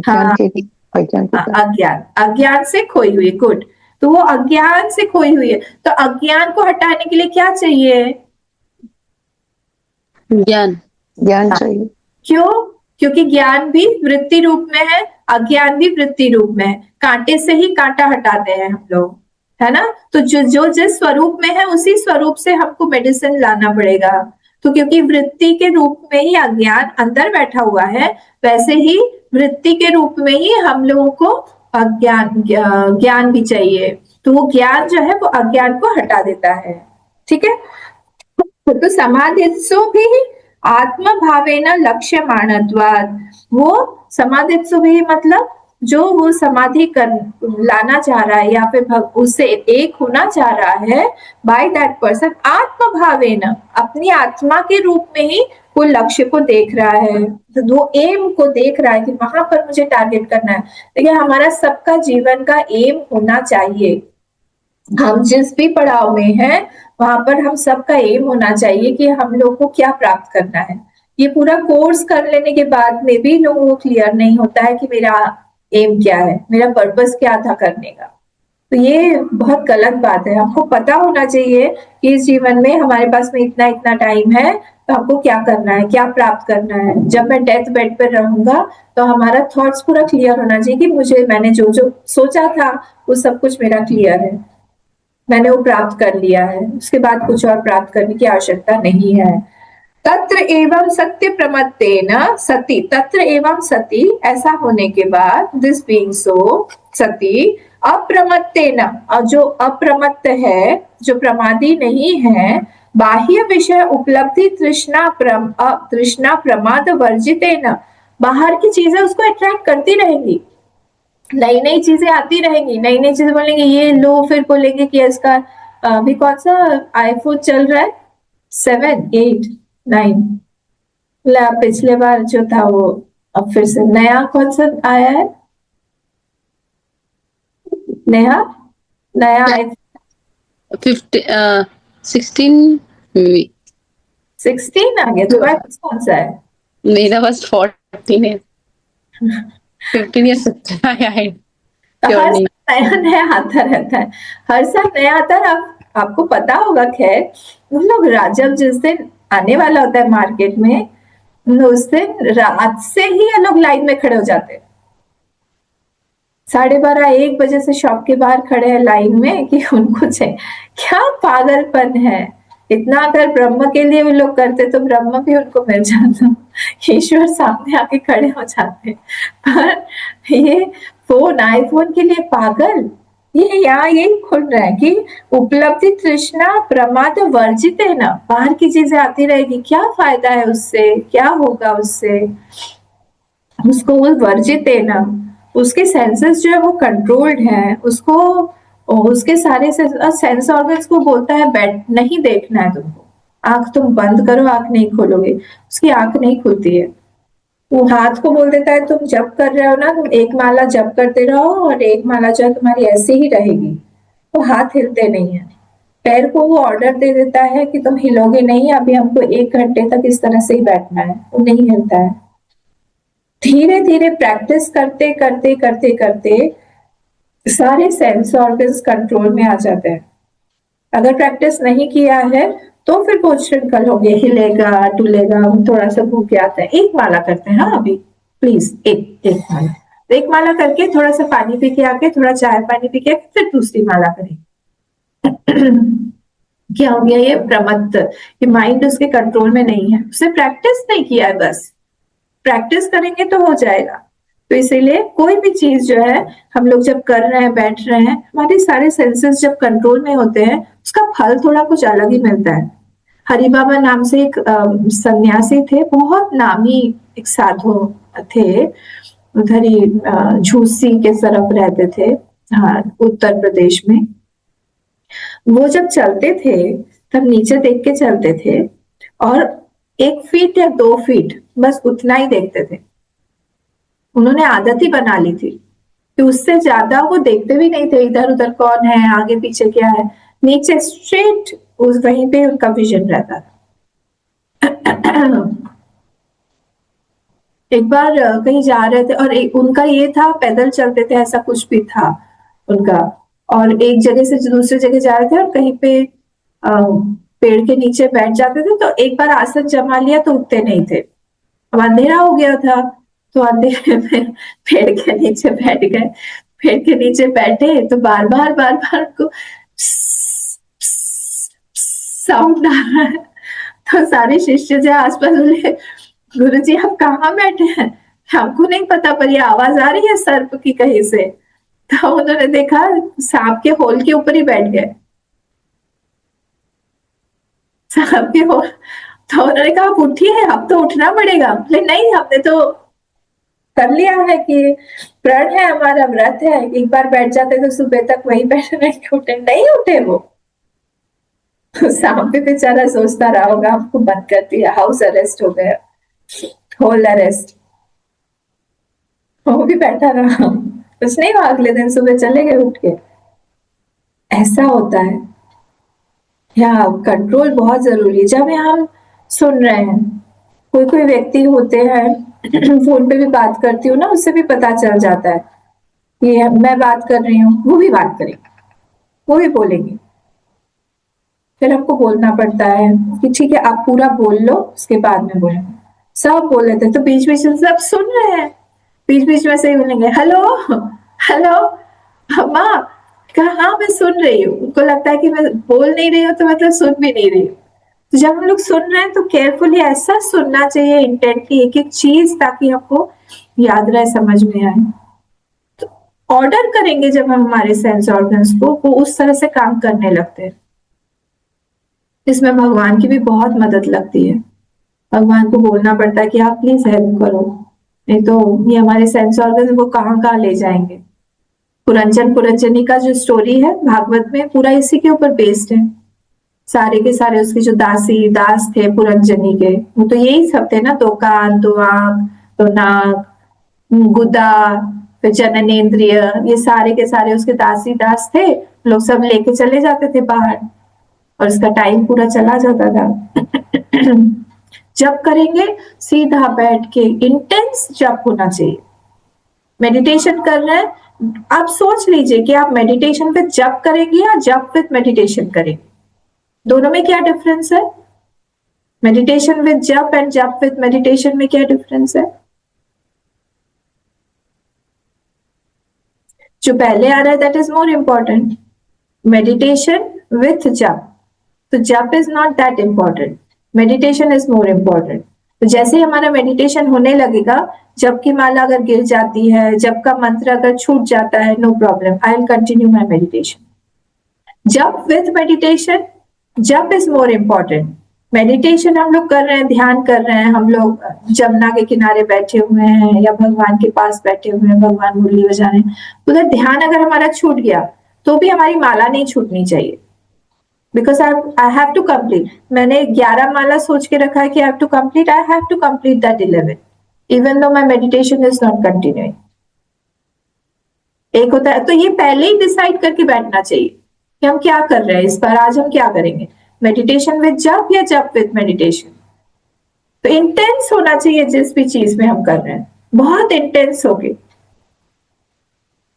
Speaker 1: हाँ।
Speaker 4: अज्ञान के कारण।
Speaker 1: अज्ञान, अज्ञान से खोई हुई। गुड। तो वो अज्ञान से खोई हुई है, तो अज्ञान को हटाने के लिए क्या चाहिए?
Speaker 5: ज्ञान।
Speaker 4: ज्ञान चाहिए।
Speaker 1: क्यों? क्योंकि ज्ञान भी वृत्ति रूप में है, अज्ञान भी वृत्ति रूप में है। कांटे से ही कांटा हटाते हैं हम लोग, है ना? तो जो जिस स्वरूप में है उसी स्वरूप से हमको मेडिसिन लाना पड़ेगा। तो क्योंकि वृत्ति के रूप में ही अज्ञान अंदर बैठा हुआ है, वैसे ही वृत्ति के रूप में ही हम लोगों को अज्ञान ज्ञान भी चाहिए। तो वो ज्ञान जो है वो अज्ञान को हटा देता है। ठीक है। तो समाधित्सु भी आत्म भावेन लक्ष्य मानत्वाद, वो समाधित्सु भी मतलब जो वो समाधि कर लाना चाह रहा है या फिर उससे एक होना चाह रहा है, बाय दैट पर्सन आत्म भावेन, अपनी आत्मा के रूप में ही वो लक्ष्य को देख रहा है, तो वो एम को देख रहा है कि वहां पर मुझे टारगेट करना है। देखिए हमारा सबका जीवन का एम होना चाहिए। हम जिस भी पड़ाव में हैं वहां पर हम सबका एम होना चाहिए कि हम लोग को क्या प्राप्त करना है। ये पूरा कोर्स कर लेने के बाद में भी लोगों को क्लियर नहीं होता है कि मेरा एम क्या है, मेरा पर्पस क्या था करने का। तो ये बहुत गलत बात है। हमको पता होना चाहिए कि इस जीवन में हमारे पास में इतना इतना टाइम है, तो हमको क्या करना है, क्या प्राप्त करना है। जब मैं डेथ बेड पर रहूंगा तो हमारा थॉट्स पूरा क्लियर होना चाहिए कि मैंने जो जो सोचा था वो सब कुछ मेरा क्लियर है, मैंने वो प्राप्त कर लिया है, उसके बाद कुछ और प्राप्त करने की आवश्यकता नहीं है। तत्र एवं सत्य प्रमत्तेन सती, तत्र एवं सती, ऐसा होने के बाद, दिस बीइंग सो, सती अप्रमत्तेन, और जो अप्रमत्त है, जो प्रमादी नहीं है, बाह्य विषय उपलब्धि तृष्णा प्रमाद वर्जितेन, बाहर की चीजें उसको अट्रैक्ट करती रहेंगी, नई नई चीजें आती रहेंगी, नई नई चीजें बोलेंगे ये लो, फिर बोलेंगे कि इसका अभी कौन सा आईफोन चल रहा है, 7, 8, 9, पिछले बार जो था वो अब फिर से नया कौन सा आया है? नेहा, नया
Speaker 5: 16 में
Speaker 1: 16 आ गया। तुम्हारा कौन सा है?
Speaker 5: मेरा बस 14 है। 15 या 17 आया है।
Speaker 1: हर साल नया नया आता रहता है, हर साल नया आता है। आपको पता होगा, खैर हम लोग जब जिस दिन आने वाला होता है मार्केट में, उस दिन रात से ही ये लोग लाइन में खड़े हो जाते हैं। 12:30 1 बजे से शॉप के बाहर खड़े हैं लाइन में कि उनको चाहिए। क्या पागलपन है। इतना अगर ब्रह्म के लिए वो लोग करते तो ब्रह्म भी उनको मिल जाता, ईश्वर सामने आके खड़े हो जाते। पर ये फोन, आईफोन के लिए पागल। ये यहाँ यही खुल रहा है कि उपलब्धि तृष्णा प्रमाद वर्जित है ना, बाहर की चीजें आती रहेगी, क्या फायदा है उससे, क्या होगा उससे, उसको वो वर्जित है ना। उसके सेंसेस जो है वो कंट्रोल्ड है, उसको उसके सारे सेंस ऑर्गन्स को बोलता है बैठ नहीं देखना है तुमको, आंख तुम बंद करो, आंख नहीं खोलोगे, उसकी आंख नहीं खुलती है। वो हाथ को बोल देता है तुम जप कर रहे हो ना, तुम एक माला जप करते रहो और एक माला जो है तुम्हारी ऐसे ही रहेगी, तो हाथ हिलते नहीं है। पैर को वो ऑर्डर दे देता है कि तुम हिलोगे नहीं, अभी हमको 1 घंटे तक इस तरह से ही बैठना है, वो नहीं हिलता है। धीरे धीरे प्रैक्टिस करते करते करते करते सारे सेंस ऑर्गन्स कंट्रोल में आ जाते हैं। अगर प्रैक्टिस नहीं किया है तो फिर बहुत श्रृंखल हो गया, हिलेगा डुलेगा, हम थोड़ा सा भूख आता है। एक माला करते हैं, हाँ अभी प्लीज एक एक माला, एक माला करके थोड़ा सा पानी पी के आके, थोड़ा चाय पानी पी के फिर दूसरी माला करें। क्या हो गया, ये प्रमत्त, ये माइंड उसके कंट्रोल में नहीं है, उसे प्रैक्टिस नहीं किया है, बस प्रैक्टिस करेंगे तो हो जाएगा। तो इसीलिए कोई भी चीज जो है हम लोग जब कर रहे हैं, बैठ रहे हैं, हमारे सारे सेंसेस जब कंट्रोल में होते हैं, उसका फल थोड़ा कुछ अलग ही मिलता है। हरि बाबा नाम से एक सन्यासी थे, बहुत नामी एक साधु थे, उधर ही झूसी के तरफ रहते थे, हाँ उत्तर प्रदेश में। वो जब चलते थे तब नीचे देख के चलते थे और 1 फीट या 2 फीट बस उतना ही देखते थे। उन्होंने आदत ही बना ली थी कि उससे ज्यादा वो देखते भी नहीं थे, इधर उधर कौन है, आगे पीछे क्या है, नीचे स्ट्रेट उस वहीं पे उनका विजन रहता था। एक बार कहीं जा रहे थे और उनका ये था पैदल चलते थे, ऐसा कुछ भी था उनका, और एक जगह से दूसरी जगह जा रहे थे और कहीं पे पेड़ के नीचे बैठ जाते थे, तो एक बार आसन जमा लिया तो उठते नहीं थे। अब अंधेरा हो गया था तो अंधेरे में पेड़ के नीचे बैठ गए। पेड़ के नीचे बैठे तो बार बार को साउंड आ रहा है। तो सारे शिष्य जो आसपास बोले, गुरुजी आप कहाँ बैठे हैं, हमको नहीं पता पर ये आवाज आ रही है सर्प की कहीं से। तो उन्होंने देखा सांप के होल के ऊपर ही बैठ गए, सांप के होल। तो उन्होंने कहा आप उठिए, अब तो उठना पड़ेगा। बोले नहीं, हमने तो कर लिया है कि प्रण है हमारा, व्रत है, एक बार बैठ जाते तो सुबह तक वही बैठे, नहीं उठे, नहीं उठे वो। सांप भी बेचारा सोचता रहा होगा हमको बंद कर दिया, हाउस अरेस्ट हो गया, होल अरेस्ट। वो भी बैठा रहा, कुछ नहीं हुआ, अगले दिन सुबह चले गए उठ के। ऐसा होता है। यहाँ कंट्रोल बहुत जरूरी है। जब हम सुन रहे हैं, कोई कोई व्यक्ति होते हैं फोन पे भी बात करती हूँ ना, उससे भी पता चल जाता है ये मैं बात कर रही हूँ, वो भी बात करेंगे, वो भी बोलेंगे। फिर आपको बोलना पड़ता है कि ठीक है आप पूरा बोल लो, उसके बाद में बोलेंगे। सब बोल रहे थे तो बीच बीच में सब सुन रहे हैं, बीच बीच में से ही बोलेंगे हेलो हेलो माँ, कहा हाँ मैं सुन रही हूँ। उनको लगता है कि मैं बोल नहीं रही हूँ तो मतलब सुन भी नहीं रही हूँ। तो जब हम लोग सुन रहे हैं तो केयरफुली ऐसा सुनना चाहिए, इंटेंटली एक एक चीज, ताकि हमको याद रहे, समझ में आए। तो ऑर्डर करेंगे जब हम हमारे सेंस ऑर्गन्स को, वो उस तरह से काम करने लगते हैं। इसमें भगवान की भी बहुत मदद लगती है। भगवान को बोलना पड़ता है कि आप प्लीज हेल्प करो, नहीं तो ये हमारे सेंस ऑर्गन वो कहाँ ले जाएंगे। पुरंजन पुरंजनी का जो स्टोरी है भागवत में, पूरा इसी के ऊपर बेस्ड है। सारे के सारे उसके जो दास थे पुरंजनी के, वो तो यही सब थे ना, 2 कान 2 आंख 2 नाक गुदा, फिर जननेन्द्रिय, ये सारे के सारे उसके दास थे। लोग सब लेके चले जाते थे बाहर और उसका टाइम पूरा चला जाता था। जब करेंगे सीधा बैठ के इंटेंस जप होना चाहिए। मेडिटेशन कर रहे हैं, आप सोच लीजिए कि आप मेडिटेशन पे जप करेंगे या जप विद मेडिटेशन करेंगे, दोनों में क्या डिफरेंस है। मेडिटेशन विद जप एंड जप विद मेडिटेशन में क्या डिफरेंस है। जो पहले आ रहा है that is more important, meditation with जप। तो जप is not that important, meditation is more important. तो जैसे ही हमारा मेडिटेशन होने लगेगा, जप की माला अगर गिर जाती है, जप का मंत्र अगर छूट जाता है, no problem, I will continue my meditation. Jap with meditation, jap is more important. Meditation हम लोग कर रहे हैं, ध्यान कर रहे हैं, हम लोग जमुना के किनारे बैठे हुए हैं या भगवान के पास बैठे हुए हैं, भगवान मुरली बजा रहे हैं, उधर ध्यान अगर हमारा छूट गया तो भी हमारी माला नहीं छूटनी चाहिए, because I have to complete. मैंने 11 माला सोच के रखा है कि I have to complete, I have to complete that 11 even though my meditation is not continuing. एक होता है, तो ये पहले ही डिसाइड करके बैठना चाहिए कि हम क्या कर रहे हैं इस बार, आज हम क्या करेंगे, मेडिटेशन विद जप या जप विद मेडिटेशन। तो इंटेंस होना चाहिए जिस भी चीज में हम कर रहे हैं, बहुत इंटेंस होके।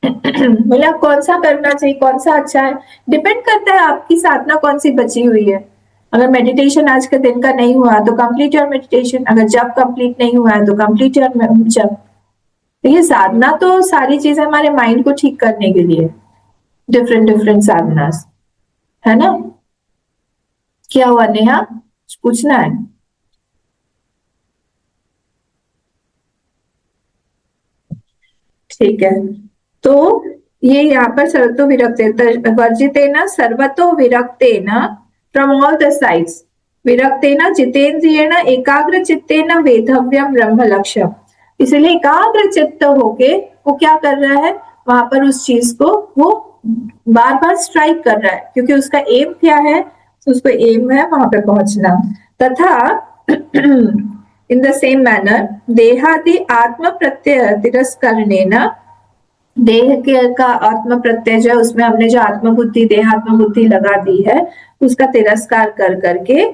Speaker 1: बोला कौन सा करना चाहिए, कौन सा अच्छा है, डिपेंड करता है आपकी साधना कौन सी बची हुई है। अगर मेडिटेशन आज के दिन का नहीं हुआ तो कंप्लीट योर मेडिटेशन, अगर जब कंप्लीट नहीं हुआ है तो कंप्लीट योर जब। ये साधना तो सारी चीजें हमारे माइंड को ठीक करने के लिए, डिफरेंट डिफरेंट साधनास, है ना। क्या हुआ नेहा, कुछ पूछना है? ठीक है, तो ये यहाँ पर सर्वतो विरक्ते वर्जितेन सर्वतो विरक्तेन फ्रॉम ऑल द साइड्स, विरक्तेन जितेंद्रियेण एकाग्र चित्तेन वेधव्यम ब्रह्म लक्ष्यम। इसलिए एकाग्र चित्त होके वो क्या कर रहा है, वहां पर उस चीज को वो बार बार स्ट्राइक कर रहा है, क्योंकि उसका एम क्या है, उसको एम है वहां पे पहुंचना। तथा in the same manner देहादि आत्म प्रत्यय तिरस्करणेन, देह के का आत्म प्रत्यय जो है उसमें हमने जो आत्म बुद्धि देहात्म बुद्धि लगा दी है, उसका तिरस्कार कर करके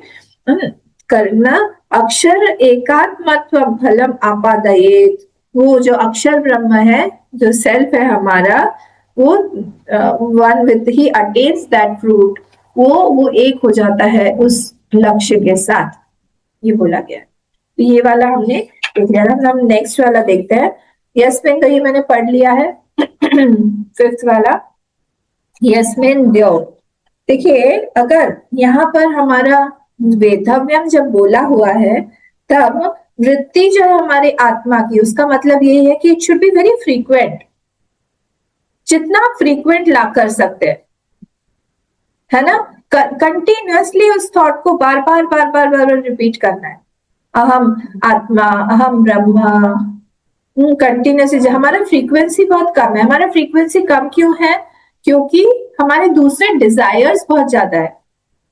Speaker 1: करना, अक्षर एकात्मत्व फलम आपादयेत। वो जो अक्षर ब्रह्म है, जो सेल्फ है हमारा, वो one with he attains that fruit, वो एक हो जाता है उस लक्ष्य के साथ, ये बोला गया। तो ये वाला हमने देख लिया। हम नेक्स्ट वाला देखते हैं। यस्मिन, तो ये मैंने पढ़ लिया है। 5th वाला यस्मिन द्यो। देखिए अगर यहाँ पर हमारा वेधव्यम जब बोला हुआ है, तब वृत्ति जो है हमारे आत्मा की, उसका मतलब ये है कि it should be very frequent, जितना फ्रीक्वेंट ला कर सकते हैं, है ना। कंटिन्यूअसली उस थॉट को बार बार बार बार बार रिपीट करना है, अहम आत्मा, अहम ब्रह्म, कंटिन्यूसली। हमारा फ्रीक्वेंसी बहुत कम है। हमारा फ्रीक्वेंसी कम क्यों है? क्योंकि हमारे दूसरे डिजायर्स बहुत ज्यादा है।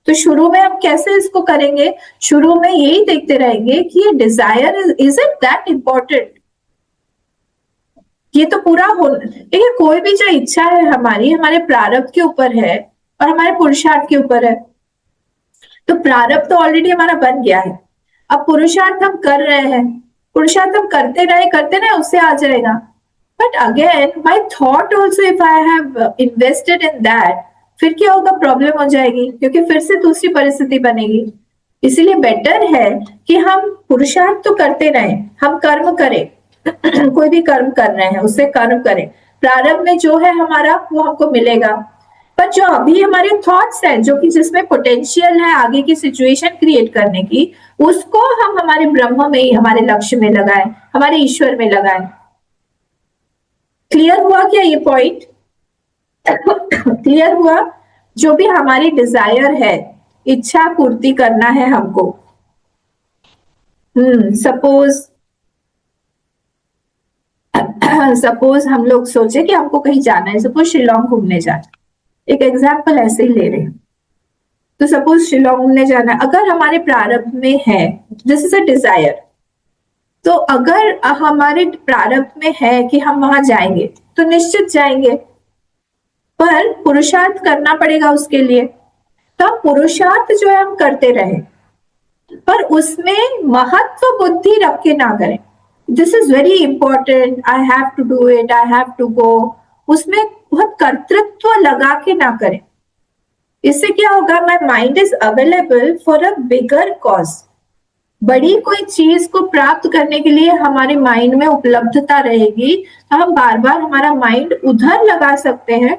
Speaker 1: तो शुरू में हम कैसे इसको करेंगे? शुरू में यही देखते रहेंगे कि ये desire is it that important, ये तो पूरा हो। देखिए कोई भी जो इच्छा है हमारी, हमारे प्रारब्ध के ऊपर है और हमारे पुरुषार्थ के ऊपर है। तो प्रारब्ध तो ऑलरेडी हमारा बन गया है, अब पुरुषार्थ हम कर रहे हैं, पुरुषार्थ हम करते रहे उससे आ जाएगा। But again my thought also, if I have invested in that, फिर क्या होगा? प्रॉब्लम हो जाएगी, क्योंकि फिर से दूसरी परिस्थिति बनेगी। इसीलिए बेटर है कि हम पुरुषार्थ तो करते रहे, हम कर्म करें। कोई भी कर्म कर रहे हैं उससे कर्म करें, प्रारंभ में जो है हमारा वो हमको मिलेगा। पर जो अभी हमारे थॉट्स हैं, जो कि जिसमें पोटेंशियल है आगे की सिचुएशन क्रिएट करने की, उसको हम हमारे ब्रह्म में ही, हमारे लक्ष्य में लगाएं, हमारे ईश्वर में लगाएं। क्लियर हुआ क्या ये पॉइंट? क्लियर हुआ? जो भी हमारी डिजायर है, इच्छा पूर्ति करना है हमको। सपोज हम लोग सोचे कि हमको कहीं जाना है, सपोज शिलोंग घूमने जाना, एक एग्जाम्पल ऐसे ही ले रहे हैं। तो सपोज शिलोंग घूमने जाना, अगर हमारे प्रारब्ध में है, दिस इज अ डिजायर, तो अगर हमारे प्रारब्ध में है कि हम वहां जाएंगे तो निश्चित जाएंगे, पर पुरुषार्थ करना पड़ेगा उसके लिए। तो पुरुषार्थ जो है हम करते रहे, पर उसमें महत्व बुद्धि रख के ना करें। This is very important, I have to do it, I have to go, उसमें बहुत कर्तृत्व लगा के ना करें। इससे क्या होगा? My mind is available for a bigger cause, बड़ी कोई चीज को प्राप्त करने के लिए हमारे माइंड में उपलब्धता रहेगी तो हम बार बार हमारा माइंड उधर लगा सकते हैं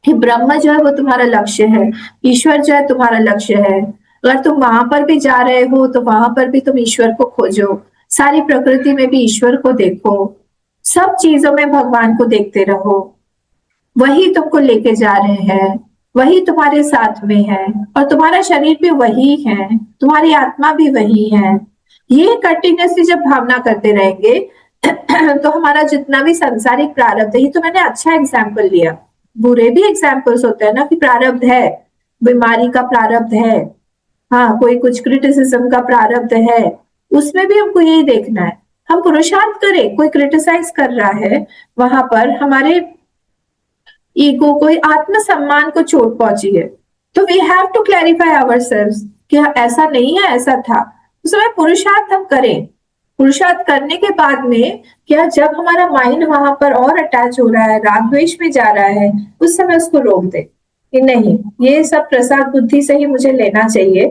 Speaker 1: कि ब्रह्म जो है वो तुम्हारा लक्ष्य है, ईश्वर जो है तुम्हारा लक्ष्य है। अगर तुम वहां पर भी जा रहे हो तो वहां पर भी तुम ईश्वर को खोजो, सारी प्रकृति में भी ईश्वर को देखो, सब चीजों में भगवान को देखते रहो। वही तुमको लेके जा रहे हैं, वही तुम्हारे साथ में है और तुम्हारा शरीर भी वही है, तुम्हारी आत्मा भी वही है। ये कंटिन्यूसली जब भावना करते रहेंगे तो हमारा जितना भी सांसारिक प्रारब्ध है, ये तो मैंने अच्छा एग्जाम्पल लिया, बुरे भी एग्जाम्पल्स होते हैं ना कि प्रारब्ध है, बीमारी का प्रारब्ध है, हाँ कोई कुछ क्रिटिसिज्म का प्रारब्ध है, उसमें भी हमको यही देखना है। हम पुरुषार्थ करें, कोई क्रिटिसाइज कर रहा है, वहां पर हमारे ईगो को, आत्मसम्मान को चोट पहुंची है, तो we have to clarify ourselves कि ऐसा नहीं है, ऐसा था। उस समय पुरुषार्थ हम करें, पुरुषार्थ करने के बाद में क्या जब हमारा माइंड वहां पर और अटैच हो रहा है, राग द्वेष में जा रहा है, उस समय उसको रोक दे कि नहीं, ये सब प्रसाद बुद्धि से ही मुझे लेना चाहिए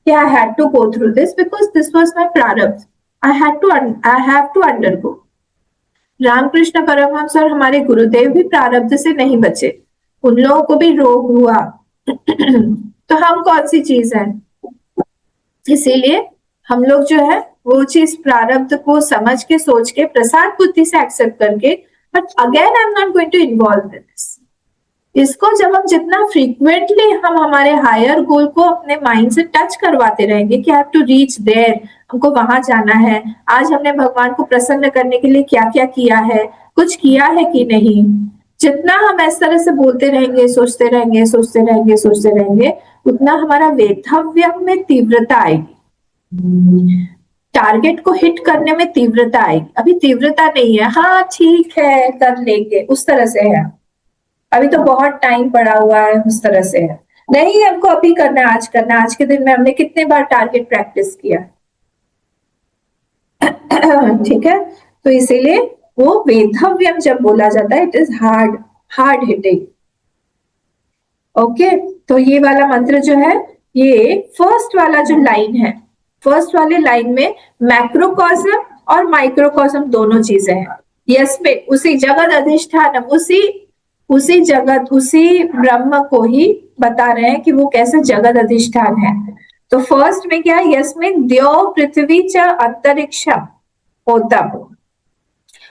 Speaker 1: कि I had to go through this because this was my प्रारब्ध, I have to undergo. Ramakrishna Paramahamsa और हमारे गुरुदेव भी प्रारब्ध से नहीं बचे, उन लोगों को भी रोग हुआ तो हम कौन सी चीज है? इसीलिए हम लोग जो है वो चीज प्रारब्ध को समझ के, सोच के, प्रसाद बुद्धि से एक्सेप्ट करके, but again I am not going to involve in this. इसको जब हम जितना फ्रीक्वेंटली हम हमारे हायर गोल को अपने माइंड से टच करवाते रहेंगे कि I have to reach there, हमको वहां जाना है, आज हमने भगवान को प्रसन्न करने के लिए क्या क्या किया है, कुछ किया है कि नहीं, जितना हम इस तरह से बोलते रहेंगे, सोचते रहेंगे, सोचते रहेंगे, सोचते रहेंगे, उतना हमारा वेधव्य में तीव्रता आएगी, टारगेट को हिट करने में तीव्रता आएगी। अभी तीव्रता नहीं है, हाँ ठीक है कर लेंगे, उस तरह से है, अभी तो बहुत टाइम पड़ा हुआ है, उस तरह से है। नहीं, हमको अभी करना है, आज करना है, आज के दिन में हमने कितने बार टारगेट प्रैक्टिस किया ठीक है, तो इसीलिए वो वेधव्यम जब बोला जाता है, it is hard hitting. Okay, तो ये वाला मंत्र जो है, ये फर्स्ट वाला जो लाइन है, फर्स्ट वाले लाइन में मैक्रोकॉस्म और माइक्रोकॉस्म दोनों चीजें हैं। यस्मिन, उसी जगत अधिष्ठानम, उसी जगत, उसी ब्रह्म को ही बता रहे हैं कि वो कैसे जगत अधिष्ठान है। तो फर्स्ट में क्या है? यस्मिन द्यो पृथ्वी च अंतरिक्षम ओतम,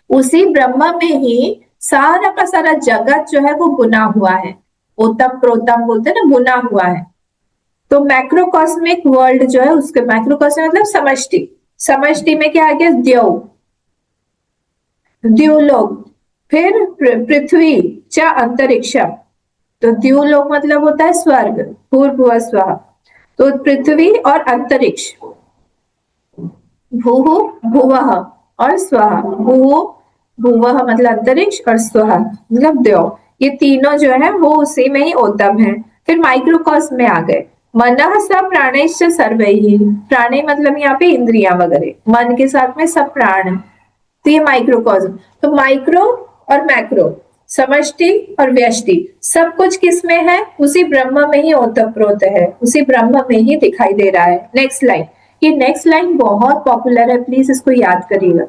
Speaker 1: उसी ब्रह्म में ही सारा का सारा जगत जो है वो बुना हुआ है। ओतम प्रोतम बोलते हैं ना, बुना हुआ है। तो मैक्रोकॉस्मिक वर्ल्ड जो है, उसके मैक्रोकॉस्मिक मतलब समष्टि, समष्टि में क्या आ गया? द्युलोक, फिर पृथ्वी च अंतरिक्षम, तो द्युलोक मतलब होता है स्वर्ग, भूर्भुवः स्वः, तो पृथ्वी और अंतरिक्ष, भूः भुवः और स्वः, भूः भुवः मतलब अंतरिक्ष और स्वः मतलब द्यौ, ये तीनों जो है वो उसी में ही ओतम है। फिर माइक्रोकॉस्म में आ गए, मनः स प्राणैश्च सर्वैः, प्राणे मतलब यहाँ पे इंद्रियां वगैरह, मन के साथ में सब प्राण, तो ये माइक्रोकॉस्म। तो माइक्रो और मैक्रो, समष्टि और व्यष्टि, सब कुछ किसमें है? उसी ब्रह्म में ही ओतप्रोत है, उसी ब्रह्म में ही दिखाई दे रहा है। नेक्स्ट लाइन, ये नेक्स्ट लाइन बहुत पॉपुलर है, प्लीज इसको याद करिएगा,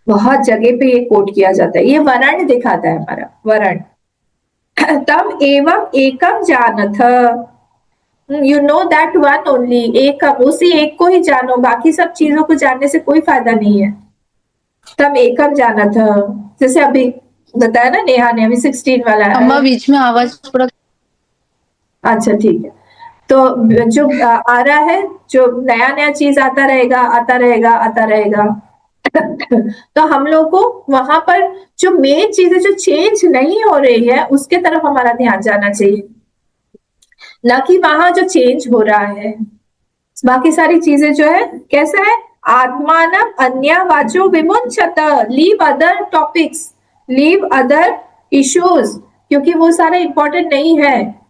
Speaker 1: बहुत जगह पे ये कोट किया जाता है। ये वर्ण दिखाता है हमारा वर्ण, तम एवं एकम जानथ, you know that one only, एकम, उसी एक को ही जानो, बाकी सब चीजों को जानने से कोई फायदा नहीं है। तम एकम जाना था, जैसे अभी बताया ना नेहा ने, अभी 16 वाला है।
Speaker 5: अम्मा बीच में आवाज थोड़ा,
Speaker 1: अच्छा ठीक है, तो जो आ रहा है, जो नया नया चीज आता रहेगा, आता रहेगा, आता रहेगा तो हम लोग को वहां पर जो मेन चीजें जो चेंज नहीं हो रही है उसके तरफ हमारा ध्यान जाना चाहिए, ना कि वहां जो चेंज हो रहा है। बाकी सारी चीजें जो है कैसा है? आत्मानम अन्य वाचो विमुंचत, leave other topics, leave other issues, क्योंकि वो सारा इंपॉर्टेंट नहीं है।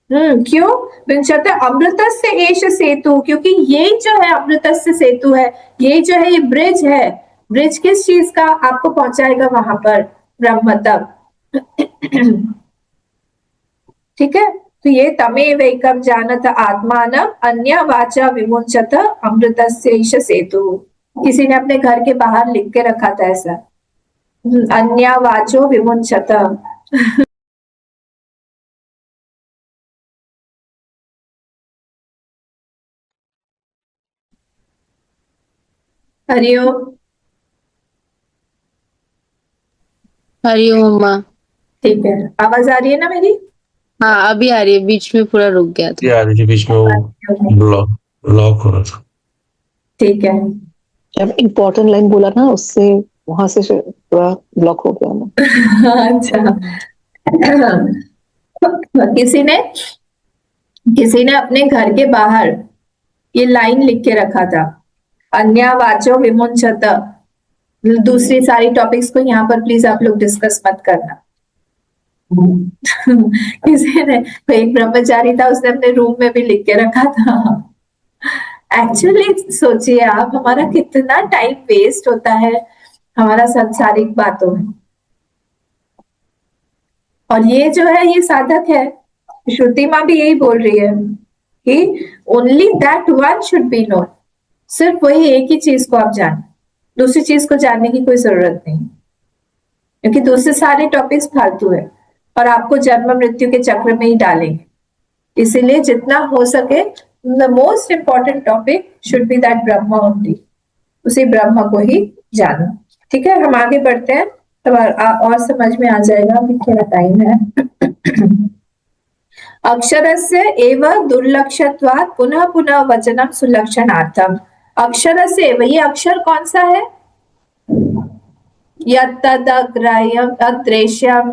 Speaker 1: क्यों? विंचत अमृत से एश सेतु, क्योंकि ये जो है अमृत से सेतु है, ये जो है ये ब्रिज है। ब्रिज किस चीज का? आपको पहुंचाएगा वहां पर ब्रह्म तक ठीक है, तो ये तमेवैकं जानत आत्मानं अन्या वाचा विमुञ्चत अमृतस्यैष सेतु। किसी ने अपने घर के बाहर लिख के रखा था ऐसा, अन्या वाचो विमुञ्चत। हरिओम।
Speaker 5: हरिओम माँ।
Speaker 1: ठीक है, आवाज आ रही है ना मेरी?
Speaker 5: हाँ अभी आ रही है, बीच में पूरा रुक गया था।
Speaker 2: यार जी बीच में वो ब्लॉक ब्लॉक हो रहा था।
Speaker 1: ठीक है।
Speaker 4: जब इम्पोर्टेंट लाइन बोला ना, उससे वहां से पूरा ब्लॉक हो गया ना।
Speaker 1: अच्छा। किसी ने अपने घर के बाहर ये लाइन लिख के रखा था, अन्या वाचो विमुञ्चत। दूसरी सारी टॉपिक्स को यहाँ पर प्लीज आप लोग डिस्कस मत करना। किसी ने, एक ब्रह्मचारी था, उसने अपने रूम में भी लिख के रखा था। एक्चुअली सोचिए आप, हमारा कितना टाइम वेस्ट होता है हमारा सांसारिक बातों में। और ये जो है ये साधक है, श्रुति माँ भी यही बोल रही है कि only that one should be known. सिर्फ वही एक ही चीज को आप जान, दूसरी चीज को जानने की कोई जरूरत नहीं, क्योंकि दूसरे सारे टॉपिक्स फालतू है और आपको जन्म मृत्यु के चक्र में ही डालेंगे। इसीलिए जितना हो सके the most important topic should be that Brahma only, उसी ब्रह्म को ही जानो। ठीक है, हम आगे बढ़ते हैं, तब और समझ में आ जाएगा। अभी थोड़ा टाइम है। अक्षरस्य एव दुर्लक्षत्वात् पुनः पुनः वचनम सुलक्षणार्थम। अक्षरस्य एव, ये अक्षर कौन सा है? यत्तदग्राह्यम अदृश्यम,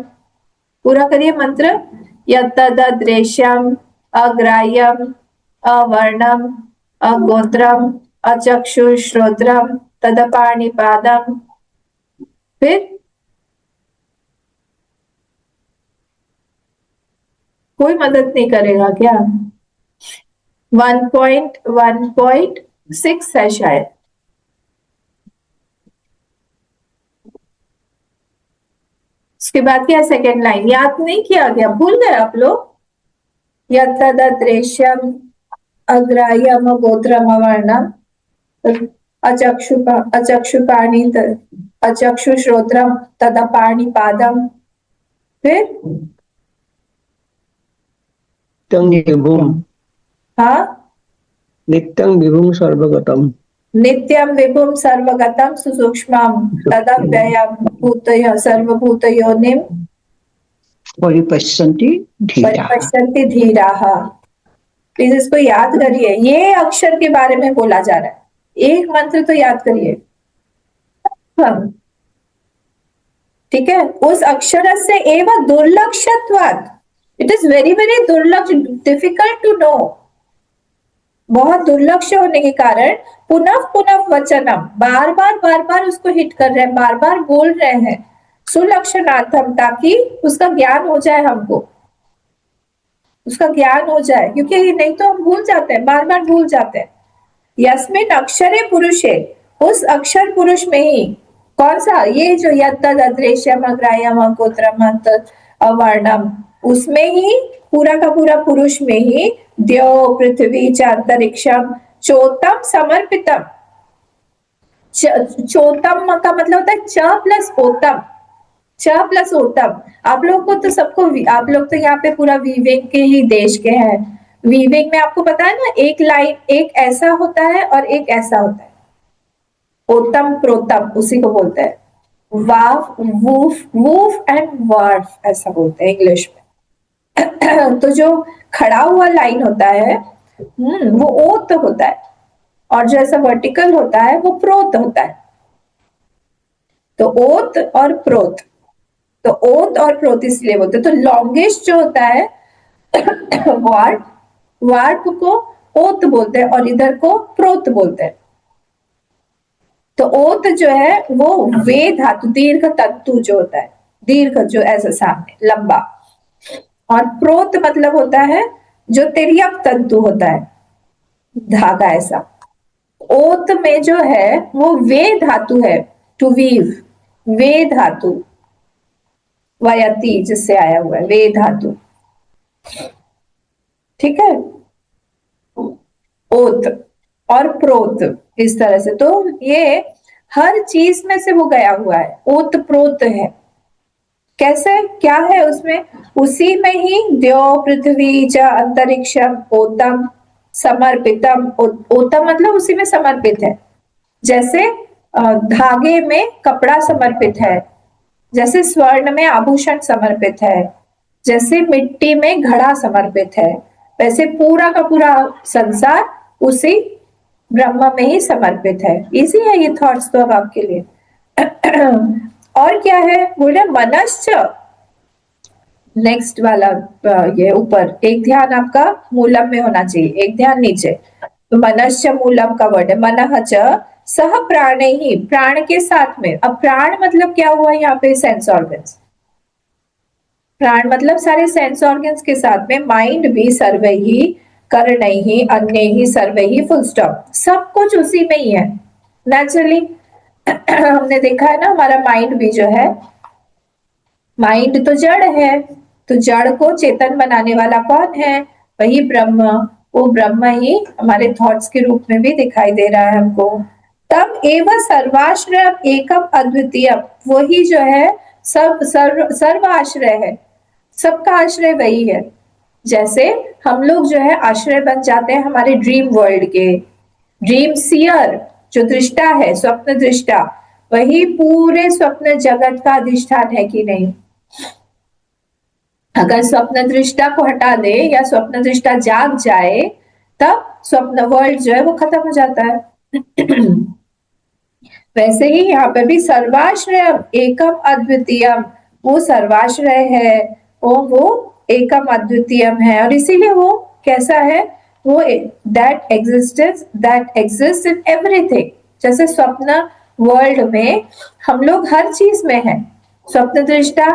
Speaker 1: पूरा करिए मंत्र। यत्तदृश्यम अग्राह्यम अवर्णम अगोत्रम अचक्षुश्रोत्रम तदपाणिपादम। फिर कोई मदद नहीं करेगा क्या? 1.1.6 है शायद। उसके बाद क्या सेकेंड लाइन याद नहीं किया गया, भूल गए आप लोग? यत्तदृश्यम अग्राह्यम गोत्रम अवर्णम अचक्षुपाणि अचक्षुश्रोत्रम तदपाणिपादम। फिर
Speaker 6: नित्यं विभुम
Speaker 1: हाँ,
Speaker 6: नित्यं विभुम सर्वगतम
Speaker 1: नित्यम विभुम सर्वगतम सुसूक्ष्मम तदव्ययम भूतयो सर्वभूतयोनिम
Speaker 6: परिपश्यन्ति धीराः।
Speaker 1: परिपश्यन्ति धीराः। प्लीज इसको याद करिए, ये अक्षर के बारे में बोला जा रहा है। एक मंत्र तो याद करिए। हाँ, ठीक है। उस अक्षर से एवं दुर्लक्षत्वात्, इट इज वेरी वेरी दुर्लक्ष, डिफिकल्ट टू नो। बहुत दुर्लक्ष होने के कारण पुनः पुनः वचनम, बार बार उसको हिट कर रहे हैं, बार बार बोल रहे हैं। सुलक्षणार्थम, ताकि उसका ज्ञान हो जाए, हमको उसका ज्ञान हो जाए, क्योंकि नहीं तो हम भूल जाते हैं, बार बार भूल जाते हैं। यस्मिन अक्षरे पुरुषे, उस अक्षर पुरुष में ही, कौन सा? ये जो यत्तदृश्यम अग्राह्यम अगोत्रम अवर्णम, उसमें ही पूरा का पूरा पुरुष में ही द्यौ पृथ्वी च अंतरिक्षम चोतम समर्पितम। चोतम का मतलब होता है च प्लस ओतम, च प्लस ओतम। आप लोग को तो सबको, आप लोग तो यहाँ पे पूरा वीविंग के ही देश के हैं। वीविंग में आपको पता है ना, एक लाइन, एक ऐसा होता है और एक ऐसा होता है, ओतम प्रोतम, उसी को बोलते हैं। वाव वूफ, वूफ एंड वार्फ ऐसा बोलते हैं इंग्लिश में। तो जो खड़ा हुआ लाइन होता है वो ओत होता है, और जो ऐसा वर्टिकल होता है वो प्रोत होता है। तो ओत और प्रोत, तो ओत और प्रोत इसलिए बोलते हैं। तो लॉन्गेस्ट जो होता है वार्प, वार्प को ओत बोलते हैं और इधर को प्रोत बोलते हैं। तो ओत जो है वो वे धातु, दीर्घ तंतु जो होता है, दीर्घ जो ऐसा सामने लंबा, और प्रोत मतलब होता है जो तिर्यक तंतु होता है, धागा ऐसा। ओत में जो है वो वे धातु है, टू वीव, वे धातु, वयति जिससे आया हुआ है, वे धातु। ठीक है, ओत और प्रोत, इस तरह से। तो ये हर चीज में से वो गया हुआ है, ओत प्रोत है। कैसे, क्या है उसमें? उसी में ही द्यो पृथ्वी च अंतरिक्षम ओतम समर्पितम। ओतम मतलब उसी में समर्पित है। जैसे धागे में कपड़ा समर्पित है, जैसे स्वर्ण में आभूषण समर्पित है, जैसे मिट्टी में घड़ा समर्पित है, वैसे पूरा का पूरा संसार उसी ब्रह्म में ही समर्पित है। इजी है ये थॉट्स तो अब आपके लिए। और क्या है, बोले मनश्च, नेक्स्ट वाला ये ऊपर एक ध्यान आपका मूलम में होना चाहिए, एक ध्यान नीचे। तो मनश्च मूलम का वर्ड है, मनः च सह प्राणे ही, प्राण के साथ में। अब प्राण मतलब क्या हुआ यहाँ पे? Sense organs. प्राण मतलब सारे सेंस ऑर्गन्स के साथ में, माइंड भी सर्वे ही कर्ण ही अन्य ही सर्वे ही, फुल स्टॉप, सब कुछ उसी में ही है नेचुरली। हमने देखा है ना, हमारा माइंड भी जो है, माइंड तो जड़ है, तो जड़ को चेतन बनाने वाला कौन है? वही ब्रह्म। वो ब्रह्म ही हमारे थॉट्स के रूप में भी दिखाई दे रहा है हमको। तब एवं सर्वाश्रय एकम अद्वितीय, वही जो है सब सर्वाश्रय है, सबका आश्रय वही है। जैसे हम लोग जो है आश्रय बन जाते हैं हमारे ड्रीम वर्ल्ड के, ड्रीम सीयर जो दृष्टा है, स्वप्न दृष्टा, वही पूरे स्वप्न जगत का अधिष्ठान है कि नहीं? अगर स्वप्न दृष्टा को हटा दे या स्वप्न दृष्टा जाग जाए, तब स्वप्न वर्ल्ड जो है वो खत्म हो जाता है। वैसे ही यहाँ पे भी सर्वाश्रय एकम अद्वितीयम, वो सर्वाश्रय है, वो एकम अद्वितीयम है, और इसीलिए वो कैसा है? वो दैट एग्जिस्ट इन एवरीथिंग। जैसे स्वप्न वर्ल्ड में हम लोग हर चीज में है। स्वप्न दृष्टा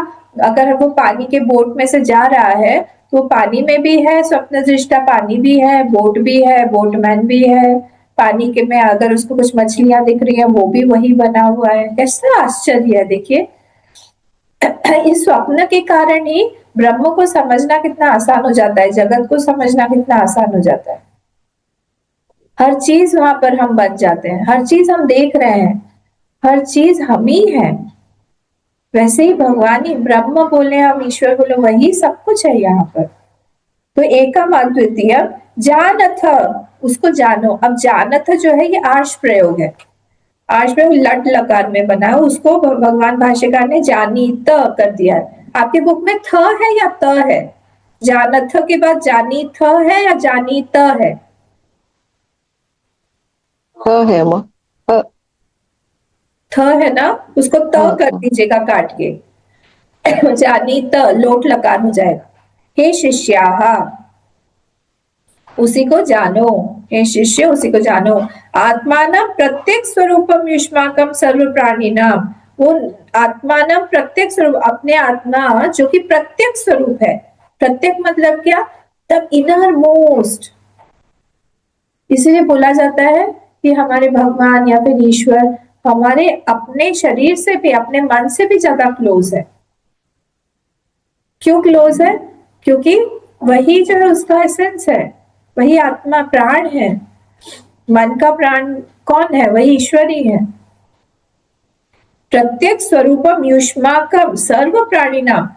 Speaker 1: अगर वो पानी के बोट में से जा रहा है तो पानी में भी है, स्वप्न दृष्टा पानी भी है, बोट भी है, बोटमैन भी है। पानी के में अगर उसको कुछ मछलियां दिख रही है, वो भी वही बना हुआ है। कैसा आश्चर्य है, देखिए। इस स्वप्न के कारण ही ब्रह्म को समझना कितना आसान हो जाता है, जगत को समझना कितना आसान हो जाता है। हर चीज वहां पर हम बन जाते हैं, हर चीज हम देख रहे हैं, हर चीज हम ही है। वैसे ही भगवान ही, ब्रह्म बोले हम, ईश्वर बोले, वही सब कुछ है यहाँ पर। तो एकम अद्वितीय जानथ, उसको जानो। अब जानथ जो है ये आर्ष प्रयोग है, आर्ष प्रयोग लट लकार में बना है, उसको भगवान भाष्यकार ने जानीत कर दिया है। आपके बुक में थ है या त है? जानथ के बाद जानीत है या जानीत है?
Speaker 4: है माँ,
Speaker 1: थ है ना, उसको त कर दीजिएगा काट के। जानीत लोट लकार हो जाएगा। हे शिष्याः, उसी को जानो, हे शिष्य उसी को जानो। आत्मानं प्रत्येक स्वरूपम युष्माकम सर्व प्राणिनाम, वो आत्मानं प्रत्येक स्वरूप, अपने आत्मा जो कि प्रत्येक स्वरूप है। प्रत्येक मतलब क्या? तब इनर मोस्ट। इसलिए बोला जाता है कि हमारे भगवान या फिर ईश्वर हमारे अपने शरीर से भी, अपने मन से भी ज्यादा क्लोज है। क्यों क्लोज है? क्योंकि वही जो है उसका एसेंस है, वही आत्मा प्राण है। मन का प्राण कौन है? वही ईश्वर ही है। प्रत्येक स्वरूपम युष्माकम सर्व प्राणिनाम,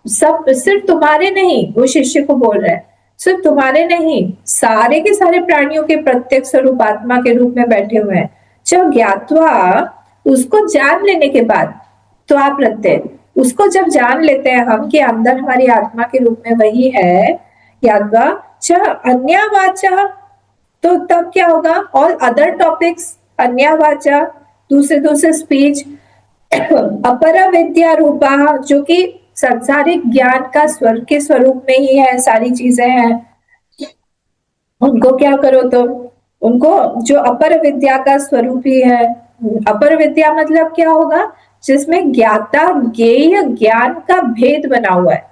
Speaker 1: सब सिर्फ तुम्हारे नहीं, वो शिष्य को बोल रहे हैं, सिर्फ तुम्हारे नहीं, सारे के सारे प्राणियों के प्रत्येक स्वरूप आत्मा के रूप में बैठे हुए हैं। जब ज्ञात्वा, उसको जान लेने के बाद, तो आप प्रत्यय, उसको जब जान लेते हैं हम कि अंदर हमारी आत्मा के रूप में वही है, ज्ञात्वा च अन्यवाचा, तो तब क्या होगा? ऑल अदर टॉपिक्स, अन्यवाचा दूसरे स्पीच, अपर विद्या रूपा, जो कि संसारिक ज्ञान का स्वर के स्वरूप में ही है, सारी चीजें हैं, उनको क्या करो? तो उनको जो अपर विद्या का स्वरूप ही है। अपर विद्या मतलब क्या होगा? जिसमें ज्ञाता ज्ञेय ज्ञान का भेद बना हुआ है,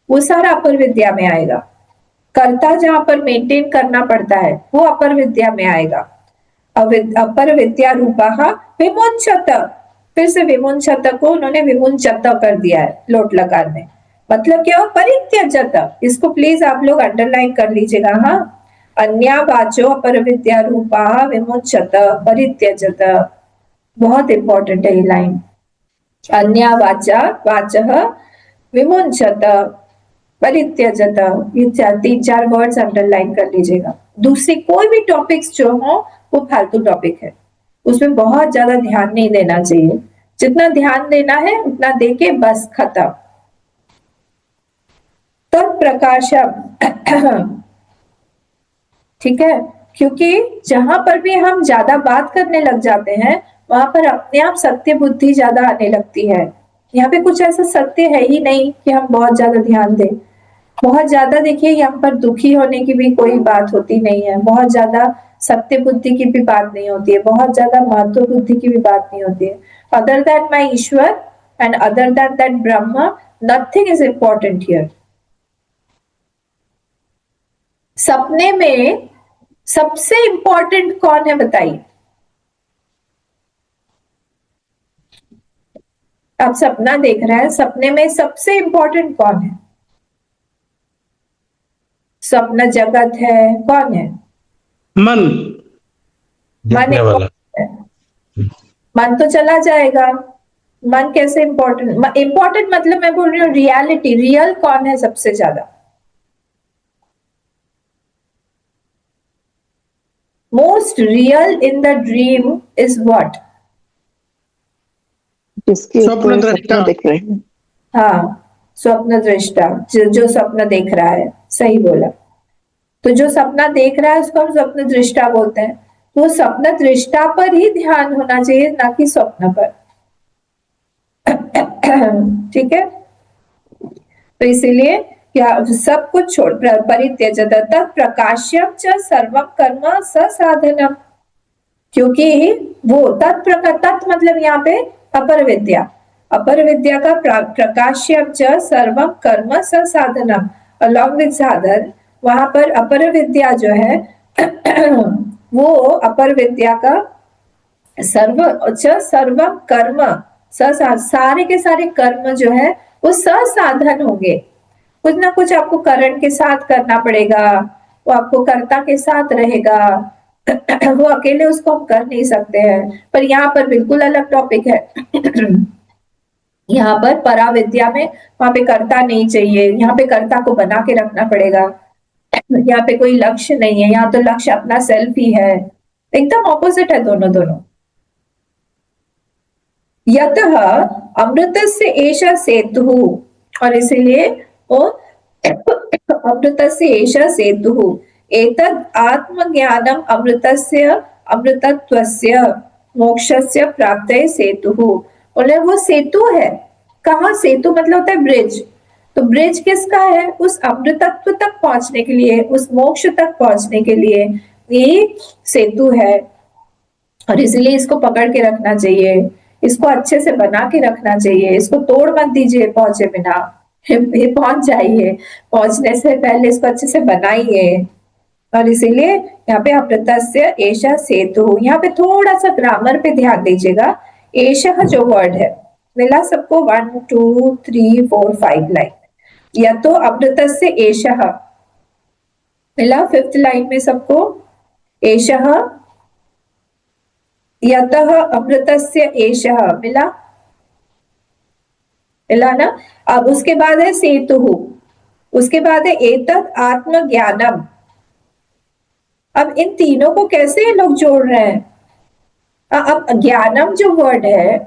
Speaker 1: वो सारा अपर विद्या में आएगा। कर्ता जहां पर मेंटेन करना पड़ता है, वो अपर विद्या में आएगा। अपर विद्या रूपः विमुंचत, फिर से विमुंचत को उन्होंने विमुंचत कर दिया है लोट लकार में। मतलब क्या हो, परित्यजत। इसको प्लीज आप लोग अंडरलाइन कर लीजिएगा। हाँ, अन्या वाचो अपर विद्या रूपा विमुच्यत परित्यजत, बहुत इंपॉर्टेंट है ये लाइन। अन्या वाचा वाचः विमुच्यत परित्यजत, ये 3-4 वर्ड्स अंडरलाइन कर लीजिएगा। दूसरी कोई भी टॉपिक्स जो हो वो फालतू टॉपिक है, उसमें बहुत ज्यादा ध्यान नहीं देना चाहिए। जितना ध्यान देना है उतना दे के बस खत्म। तत्प्रकाशम, ठीक है, क्योंकि जहां पर भी हम ज्यादा बात करने लग जाते हैं वहां पर अपने आप सत्य बुद्धि ज्यादा आने लगती है। यहाँ पे कुछ ऐसा सत्य है ही नहीं कि हम बहुत ज्यादा ध्यान दें। बहुत ज्यादा देखिए यहाँ पर दुखी होने की भी कोई बात होती नहीं है, बहुत ज्यादा सत्य बुद्धि की भी बात नहीं होती है, बहुत ज्यादा महत्व बुद्धि की भी बात नहीं होती है। Other than my Ishwar and other than that Brahma, nothing is important here. सपने में सबसे इंपॉर्टेंट कौन है बताइए? आप सपना देख रहे हैं, सपने में सबसे इंपॉर्टेंट कौन है? सपना जगत है, कौन है?
Speaker 6: मन।
Speaker 1: मन
Speaker 2: देखने वाला।
Speaker 1: important है। मन तो चला जाएगा, मन कैसे इंपॉर्टेंट? इंपॉर्टेंट मतलब मैं बोल रही हूँ रियलिटी, रियल कौन है सबसे ज्यादा? Most real in the dream is what?
Speaker 4: जिसके
Speaker 6: स्वप्न
Speaker 4: ऊपर
Speaker 6: दृष्टा।
Speaker 4: सपना देख रहे हैं।
Speaker 1: हाँ, स्वप्न दृष्टा, जो सपना देख रहा है, सही बोला। तो जो सपना देख रहा है उसको हम स्वप्न दृष्टा बोलते हैं। तो स्वप्न दृष्टा पर ही ध्यान होना चाहिए, ना कि स्वप्न पर। ठीक है, तो इसीलिए क्या सब कुछ छोड़, परित्यजत तत्प्रकाश्यम च सर्वम कर्म ससाधनम, क्योंकि वो तत्प्रकाश मतलब यहाँ पे अपर विद्या, अपर विद्या का प्रकाश्यम च सर्वम कर्म ससाधनम, अलॉन्ग विद साधन। वहां पर अपर विद्या जो है वो अपर विद्या का सर्वम कर्म, सारे के सारे कर्म जो है वो ससाधन होंगे। कुछ ना कुछ आपको करण के साथ करना पड़ेगा, वो आपको कर्ता के साथ रहेगा। वो अकेले उसको हम कर नहीं सकते हैं। पर यहाँ पर बिल्कुल अलग टॉपिक है। यहाँ पर पराविद्या में वहां पे कर्ता नहीं चाहिए, यहाँ पे कर्ता को बना के रखना पड़ेगा। यहाँ पे कोई लक्ष्य नहीं है, यहाँ तो लक्ष्य अपना सेल्फ ही है। एकदम ऑपोजिट है दोनों दोनों। यतः अमृतस्य एषः सेतुः, और इसीलिए वो अमृतस्य एषः सेतुः, एतद् आत्मज्ञानम अमृतस्य अमृतत्वस्य मोक्षस्य प्राप्तये सेतुः। बोले वो सेतु है। कहाँ? सेतु मतलब होता है ब्रिज। तो ब्रिज किसका है? उस अमृतत्व तक पहुंचने के लिए, उस मोक्ष तक पहुंचने के लिए ये सेतु है। और इसलिए इसको पकड़ के रखना चाहिए, इसको अच्छे से बना के रखना चाहिए, इसको तोड़ मत दीजिए पहुंचे बिना। ये पहुंच जाइए, पहुंचने से पहले इसको अच्छे से बनाइए। और इसीलिए यहाँ पे अमृतस्य एषः सेतु, यहाँ पे थोड़ा सा ग्रामर पे ध्यान दीजिएगा। एषः जो वर्ड है, मिला सबको? 1 2 3 4 5 लाइन। या तो अमृतस्य एषः मिला 5th लाइन में सबको? एषः, यतः अमृतस्य एषः मिला? मिला ना? अब उसके बाद है सेतुः, उसके बाद है एतत् आत्मज्ञानम। अब इन तीनों को कैसे ये लोग जोड़ रहे हैं? अब ज्ञानम जो वर्ड है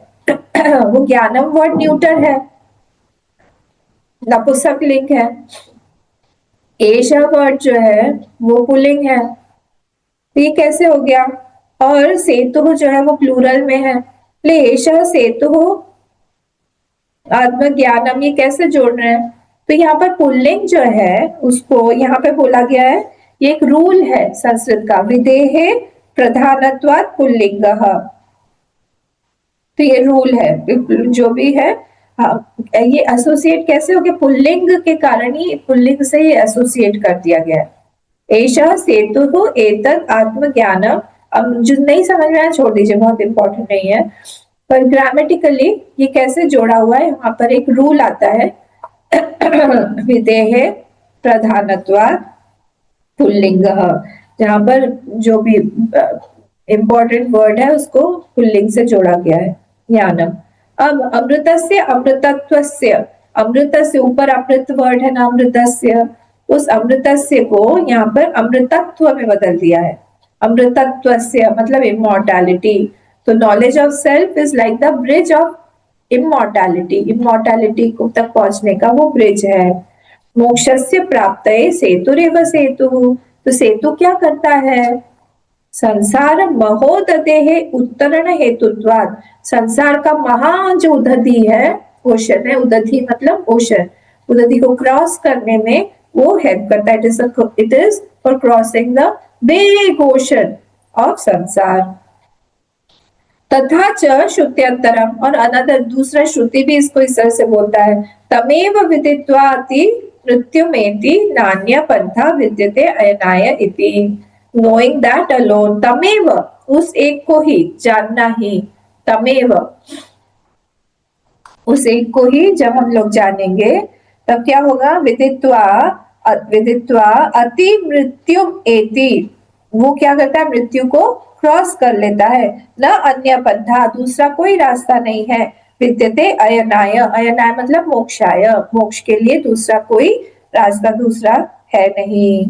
Speaker 1: वो ज्ञानम वर्ड न्यूटर है, नपुंसक लिंग है। एषा वर्ड जो है वो पुल्लिंग है। तो ये कैसे हो गया? और सेतु जो है वो प्लूरल में है। ले एषा सेतु आत्मज्ञानम, ये कैसे जोड़ रहे हैं? तो यहाँ पर पुल्लिंग जो है उसको यहाँ पे बोला गया है, ये एक रूल है संस्कृत का, विदेहे प्रधानत्वात् पुल्लिंगः। तो ये रूल है जो भी है। ये एसोसिएट कैसे हो गया? पुल्लिंग के कारण ही पुल्लिंग से ये एसोसिएट कर दिया गया है। एषः सेतुः एतत् आत्मज्ञानम। अब जो नहीं समझ में आया छोड़ दीजिए, बहुत इंपॉर्टेंट नहीं है। पर ग्रामेटिकली ये कैसे जोड़ा हुआ है, वहां पर एक रूल आता है विदेह प्रधानत्वात् पुल्लिंग, जहां पर जो भी इम्पोर्टेंट वर्ड है उसको पुल्लिंग से जोड़ा गया है, ज्ञानम। अब अमृतस्य अमृतत्वस्य, अमृत से ऊपर अमृत वर्ड है ना, अमृतस्य, उस अमृतस्य को यहाँ पर अमृतत्व में बदल दिया है। अमृतत्वस्य मतलब इमॉर्टैलिटी। तो knowledge of self is like the bridge of immortality, immortality को तक पहुंचने का वो ब्रिज है। मोक्षस्य प्राप्तये सेतुरेव सेतु, तो सेतु क्या करता है? संसार महोदधे उत्तरण हेतुत्वात्, संसार का महा जो उदधि है, ओशन है, उदधि मतलब ओशन, उदधि को क्रॉस करने में वो हेल्प करता है। It is for crossing the big ocean of संसार। तथा च श्रुत्यंतरम, और अनदर दूसरा श्रुति भी इसको इस तरह से बोलता है, तमेव विदित्वाति मृत्युमेति नान्य पंथा विद्यते अयनाय इति, नोइंग दैट अलोन, तमेव उस एक को ही जानना ही, तमेव उस एक को ही जब हम लोग जानेंगे तब क्या होगा? विदित्वा, विदित्वा अति मृत्यु एति, वो क्या करता है? मृत्यु को क्रॉस कर लेता है। न अन्य पंथा, दूसरा कोई रास्ता नहीं है। विद्यते अयनाय, अयनाय मतलब मोक्षाय, मोक्ष के लिए दूसरा कोई रास्ता दूसरा है नहीं,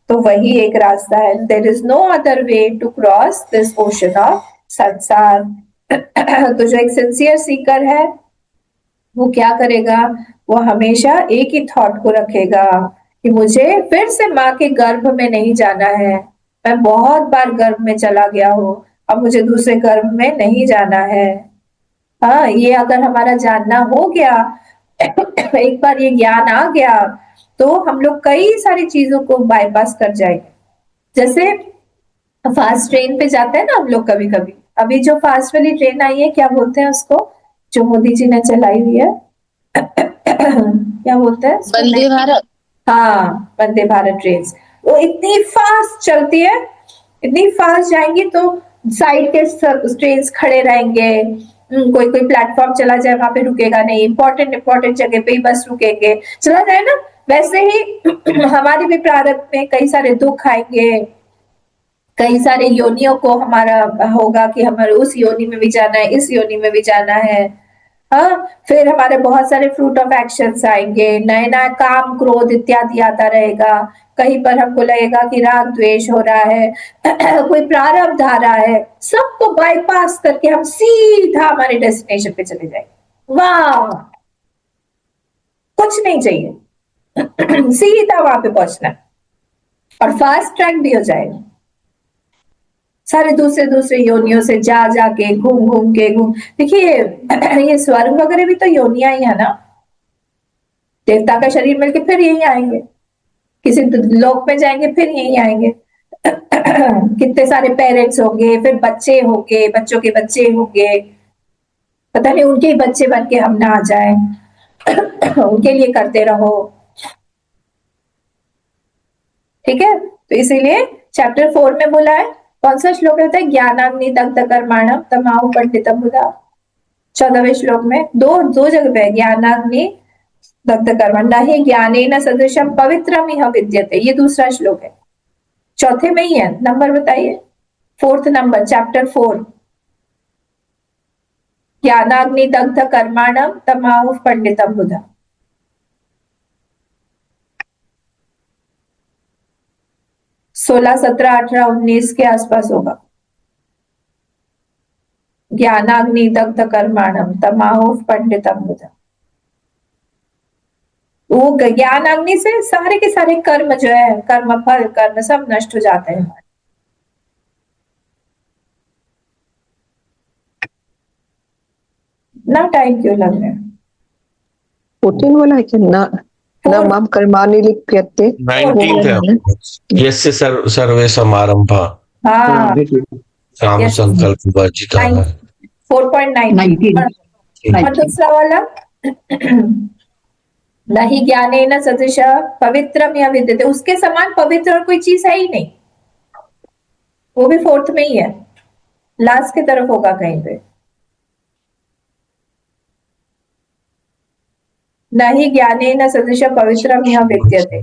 Speaker 1: तो वही एक रास्ता है। There is no other way to cross this ocean of sansar. तो जो एक सिंसियर सीकर है वो क्या करेगा? वो हमेशा एक ही थॉट को रखेगा कि मुझे फिर से माँ के गर्भ में नहीं जाना है, मैं बहुत बार गर्भ में चला गया हूँ, अब मुझे दूसरे गर्भ में नहीं जाना है। हाँ, ये अगर हमारा जानना हो गया, एक बार ये ज्ञान आ गया, तो हम लोग कई सारी चीजों को बाईपास कर जाएंगे। जैसे फास्ट ट्रेन पे जाते हैं ना हम लोग कभी कभी, अभी जो फास्ट वाली ट्रेन आई है क्या बोलते हैं उसको, जो मोदी जी ने चलाई हुई है, क्या बोलते हैं उसको?
Speaker 5: वंदे भारत।
Speaker 1: हाँ, वंदे भारत ट्रेन। वो इतनी फास्ट चलती है, इतनी फास्ट जाएंगी तो साइड के ट्रेन खड़े रहेंगे, कोई कोई प्लेटफॉर्म चला जाए वहां पे रुकेगा नहीं, इंपॉर्टेंट जगह पे ही बस रुकेंगे, चला जाए ना। वैसे ही हमारे भी प्रारब्ध में कई सारे दुख आएंगे, कई सारे योनियों को हमारा होगा कि हमारे उस योनि में भी जाना है, इस योनि में भी जाना है। हाँ, फिर हमारे बहुत सारे फ्रूट ऑफ एक्शंस आएंगे, नए नए काम क्रोध इत्यादि आता रहेगा। कहीं पर हमको लगेगा कि राग द्वेष हो रहा है, कोई प्रारब्ध आ रहा है, सबको बाईपास करके हम सीधा हमारे डेस्टिनेशन पे चले जाएंगे। वाह, कुछ नहीं चाहिए, सीधा वहां पे पहुंचना है, और फास्ट ट्रैक भी हो जाएगा। सारे दूसरे दूसरे योनियों से जा जाके घूम के देखिए, ये स्वर्ग वगैरह भी तो योनियां ही है ना, देवता का शरीर मिलके फिर यही आएंगे, किसी लोक में जाएंगे फिर यही आएंगे। कितने सारे पेरेंट्स होंगे, फिर बच्चे होंगे, बच्चों के बच्चे होंगे, पता नहीं उनके ही बच्चे बन के हम ना आ जाए। उनके लिए करते रहो, ठीक है। तो इसीलिए चैप्टर 4 में बोला है, कौन सा श्लोक होता है? ज्ञानाग्नि दग्ध कर्माणम तमाहु पंडितम बुधा। 14वें श्लोक में दो जगह पे ज्ञानाग्नि दग्ध कर्म, न ही ज्ञानेन सदृशम पवित्रम इह विद्यते, ये दूसरा श्लोक है, चौथे में ही है। नंबर बताइए, 4th नंबर, चैप्टर 4। ज्ञानाग्नि दग्ध कर्माणम तमाहु पंडितम बुधा। सोलह 17 18 19 के आसपास होगा। ज्ञानाग्नि दग्ध कर्माणम तमाहु पंडितम बुधा। वो ज्ञान अग्नि से सारे के सारे कर्म जो है, कर्म फल कर्म सब नष्ट हो जाते हैं। ना टाइम क्यों लग रहा है?
Speaker 4: 14 वाला है कि ना? न माम कर्माणि लिप्यते,
Speaker 2: 19th है, यस्य सर्वे समारंभा
Speaker 1: हाँ,
Speaker 2: काम
Speaker 1: Yes.
Speaker 2: संकल्प वर्जिता है।
Speaker 1: 4.19 और दूसरा वाला नहीं ज्ञानेन सदृश पवित्रम या विद्यते, उसके समान पवित्र और कोई चीज है ही नहीं, वो भी 4th में ही है, लास्ट की तरफ होगा कहीं पे। न हि ज्ञानेन सदृश पवित्रम यह विद्यते।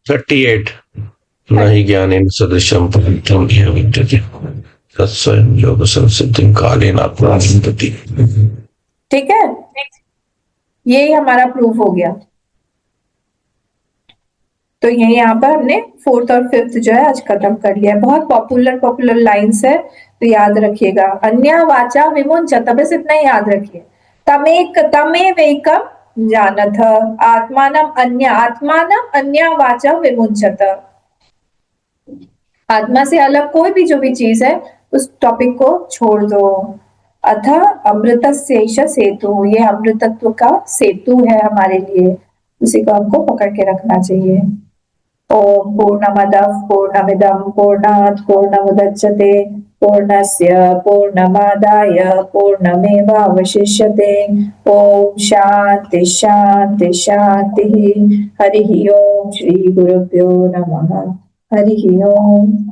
Speaker 2: 38 न हि ज्ञानेन सदृशं पवित्रं इह विद्यते तत्स्वयं योग संसिद्धिं कालेन आत्मनिष्ठति।
Speaker 1: ठीक है, ये हमारा प्रूफ हो गया। तो ये यहाँ पर हमने फोर्थ और फिफ्थ जो है आज खत्म कर लिया है। बहुत पॉपुलर लाइंस है, तो याद रखिएगा। अन्या वाचा विमुंचत, बस इतना ही याद रखिए। तमेवेकम जानथ आत्मानम अन्या वाचा विमुंचत। आत्मा से अलग कोई भी जो भी चीज है उस टॉपिक को छोड़ दो। अथ अमृतस्यैष सेतु, ये अमृतत्व का सेतु है हमारे लिए, उसी को हमको पकड़ के रखना चाहिए। ओम पूर्णमदः पूर्णमिदं पूर्णात् पूर्णमुदच्यते पूर्णस्य पूर्णमादाय पूर्णमेवावशिष्यते। ओम शांति शांति शांति। हरि ओम। श्री गुरुभ्यो नमः। हरि ओम।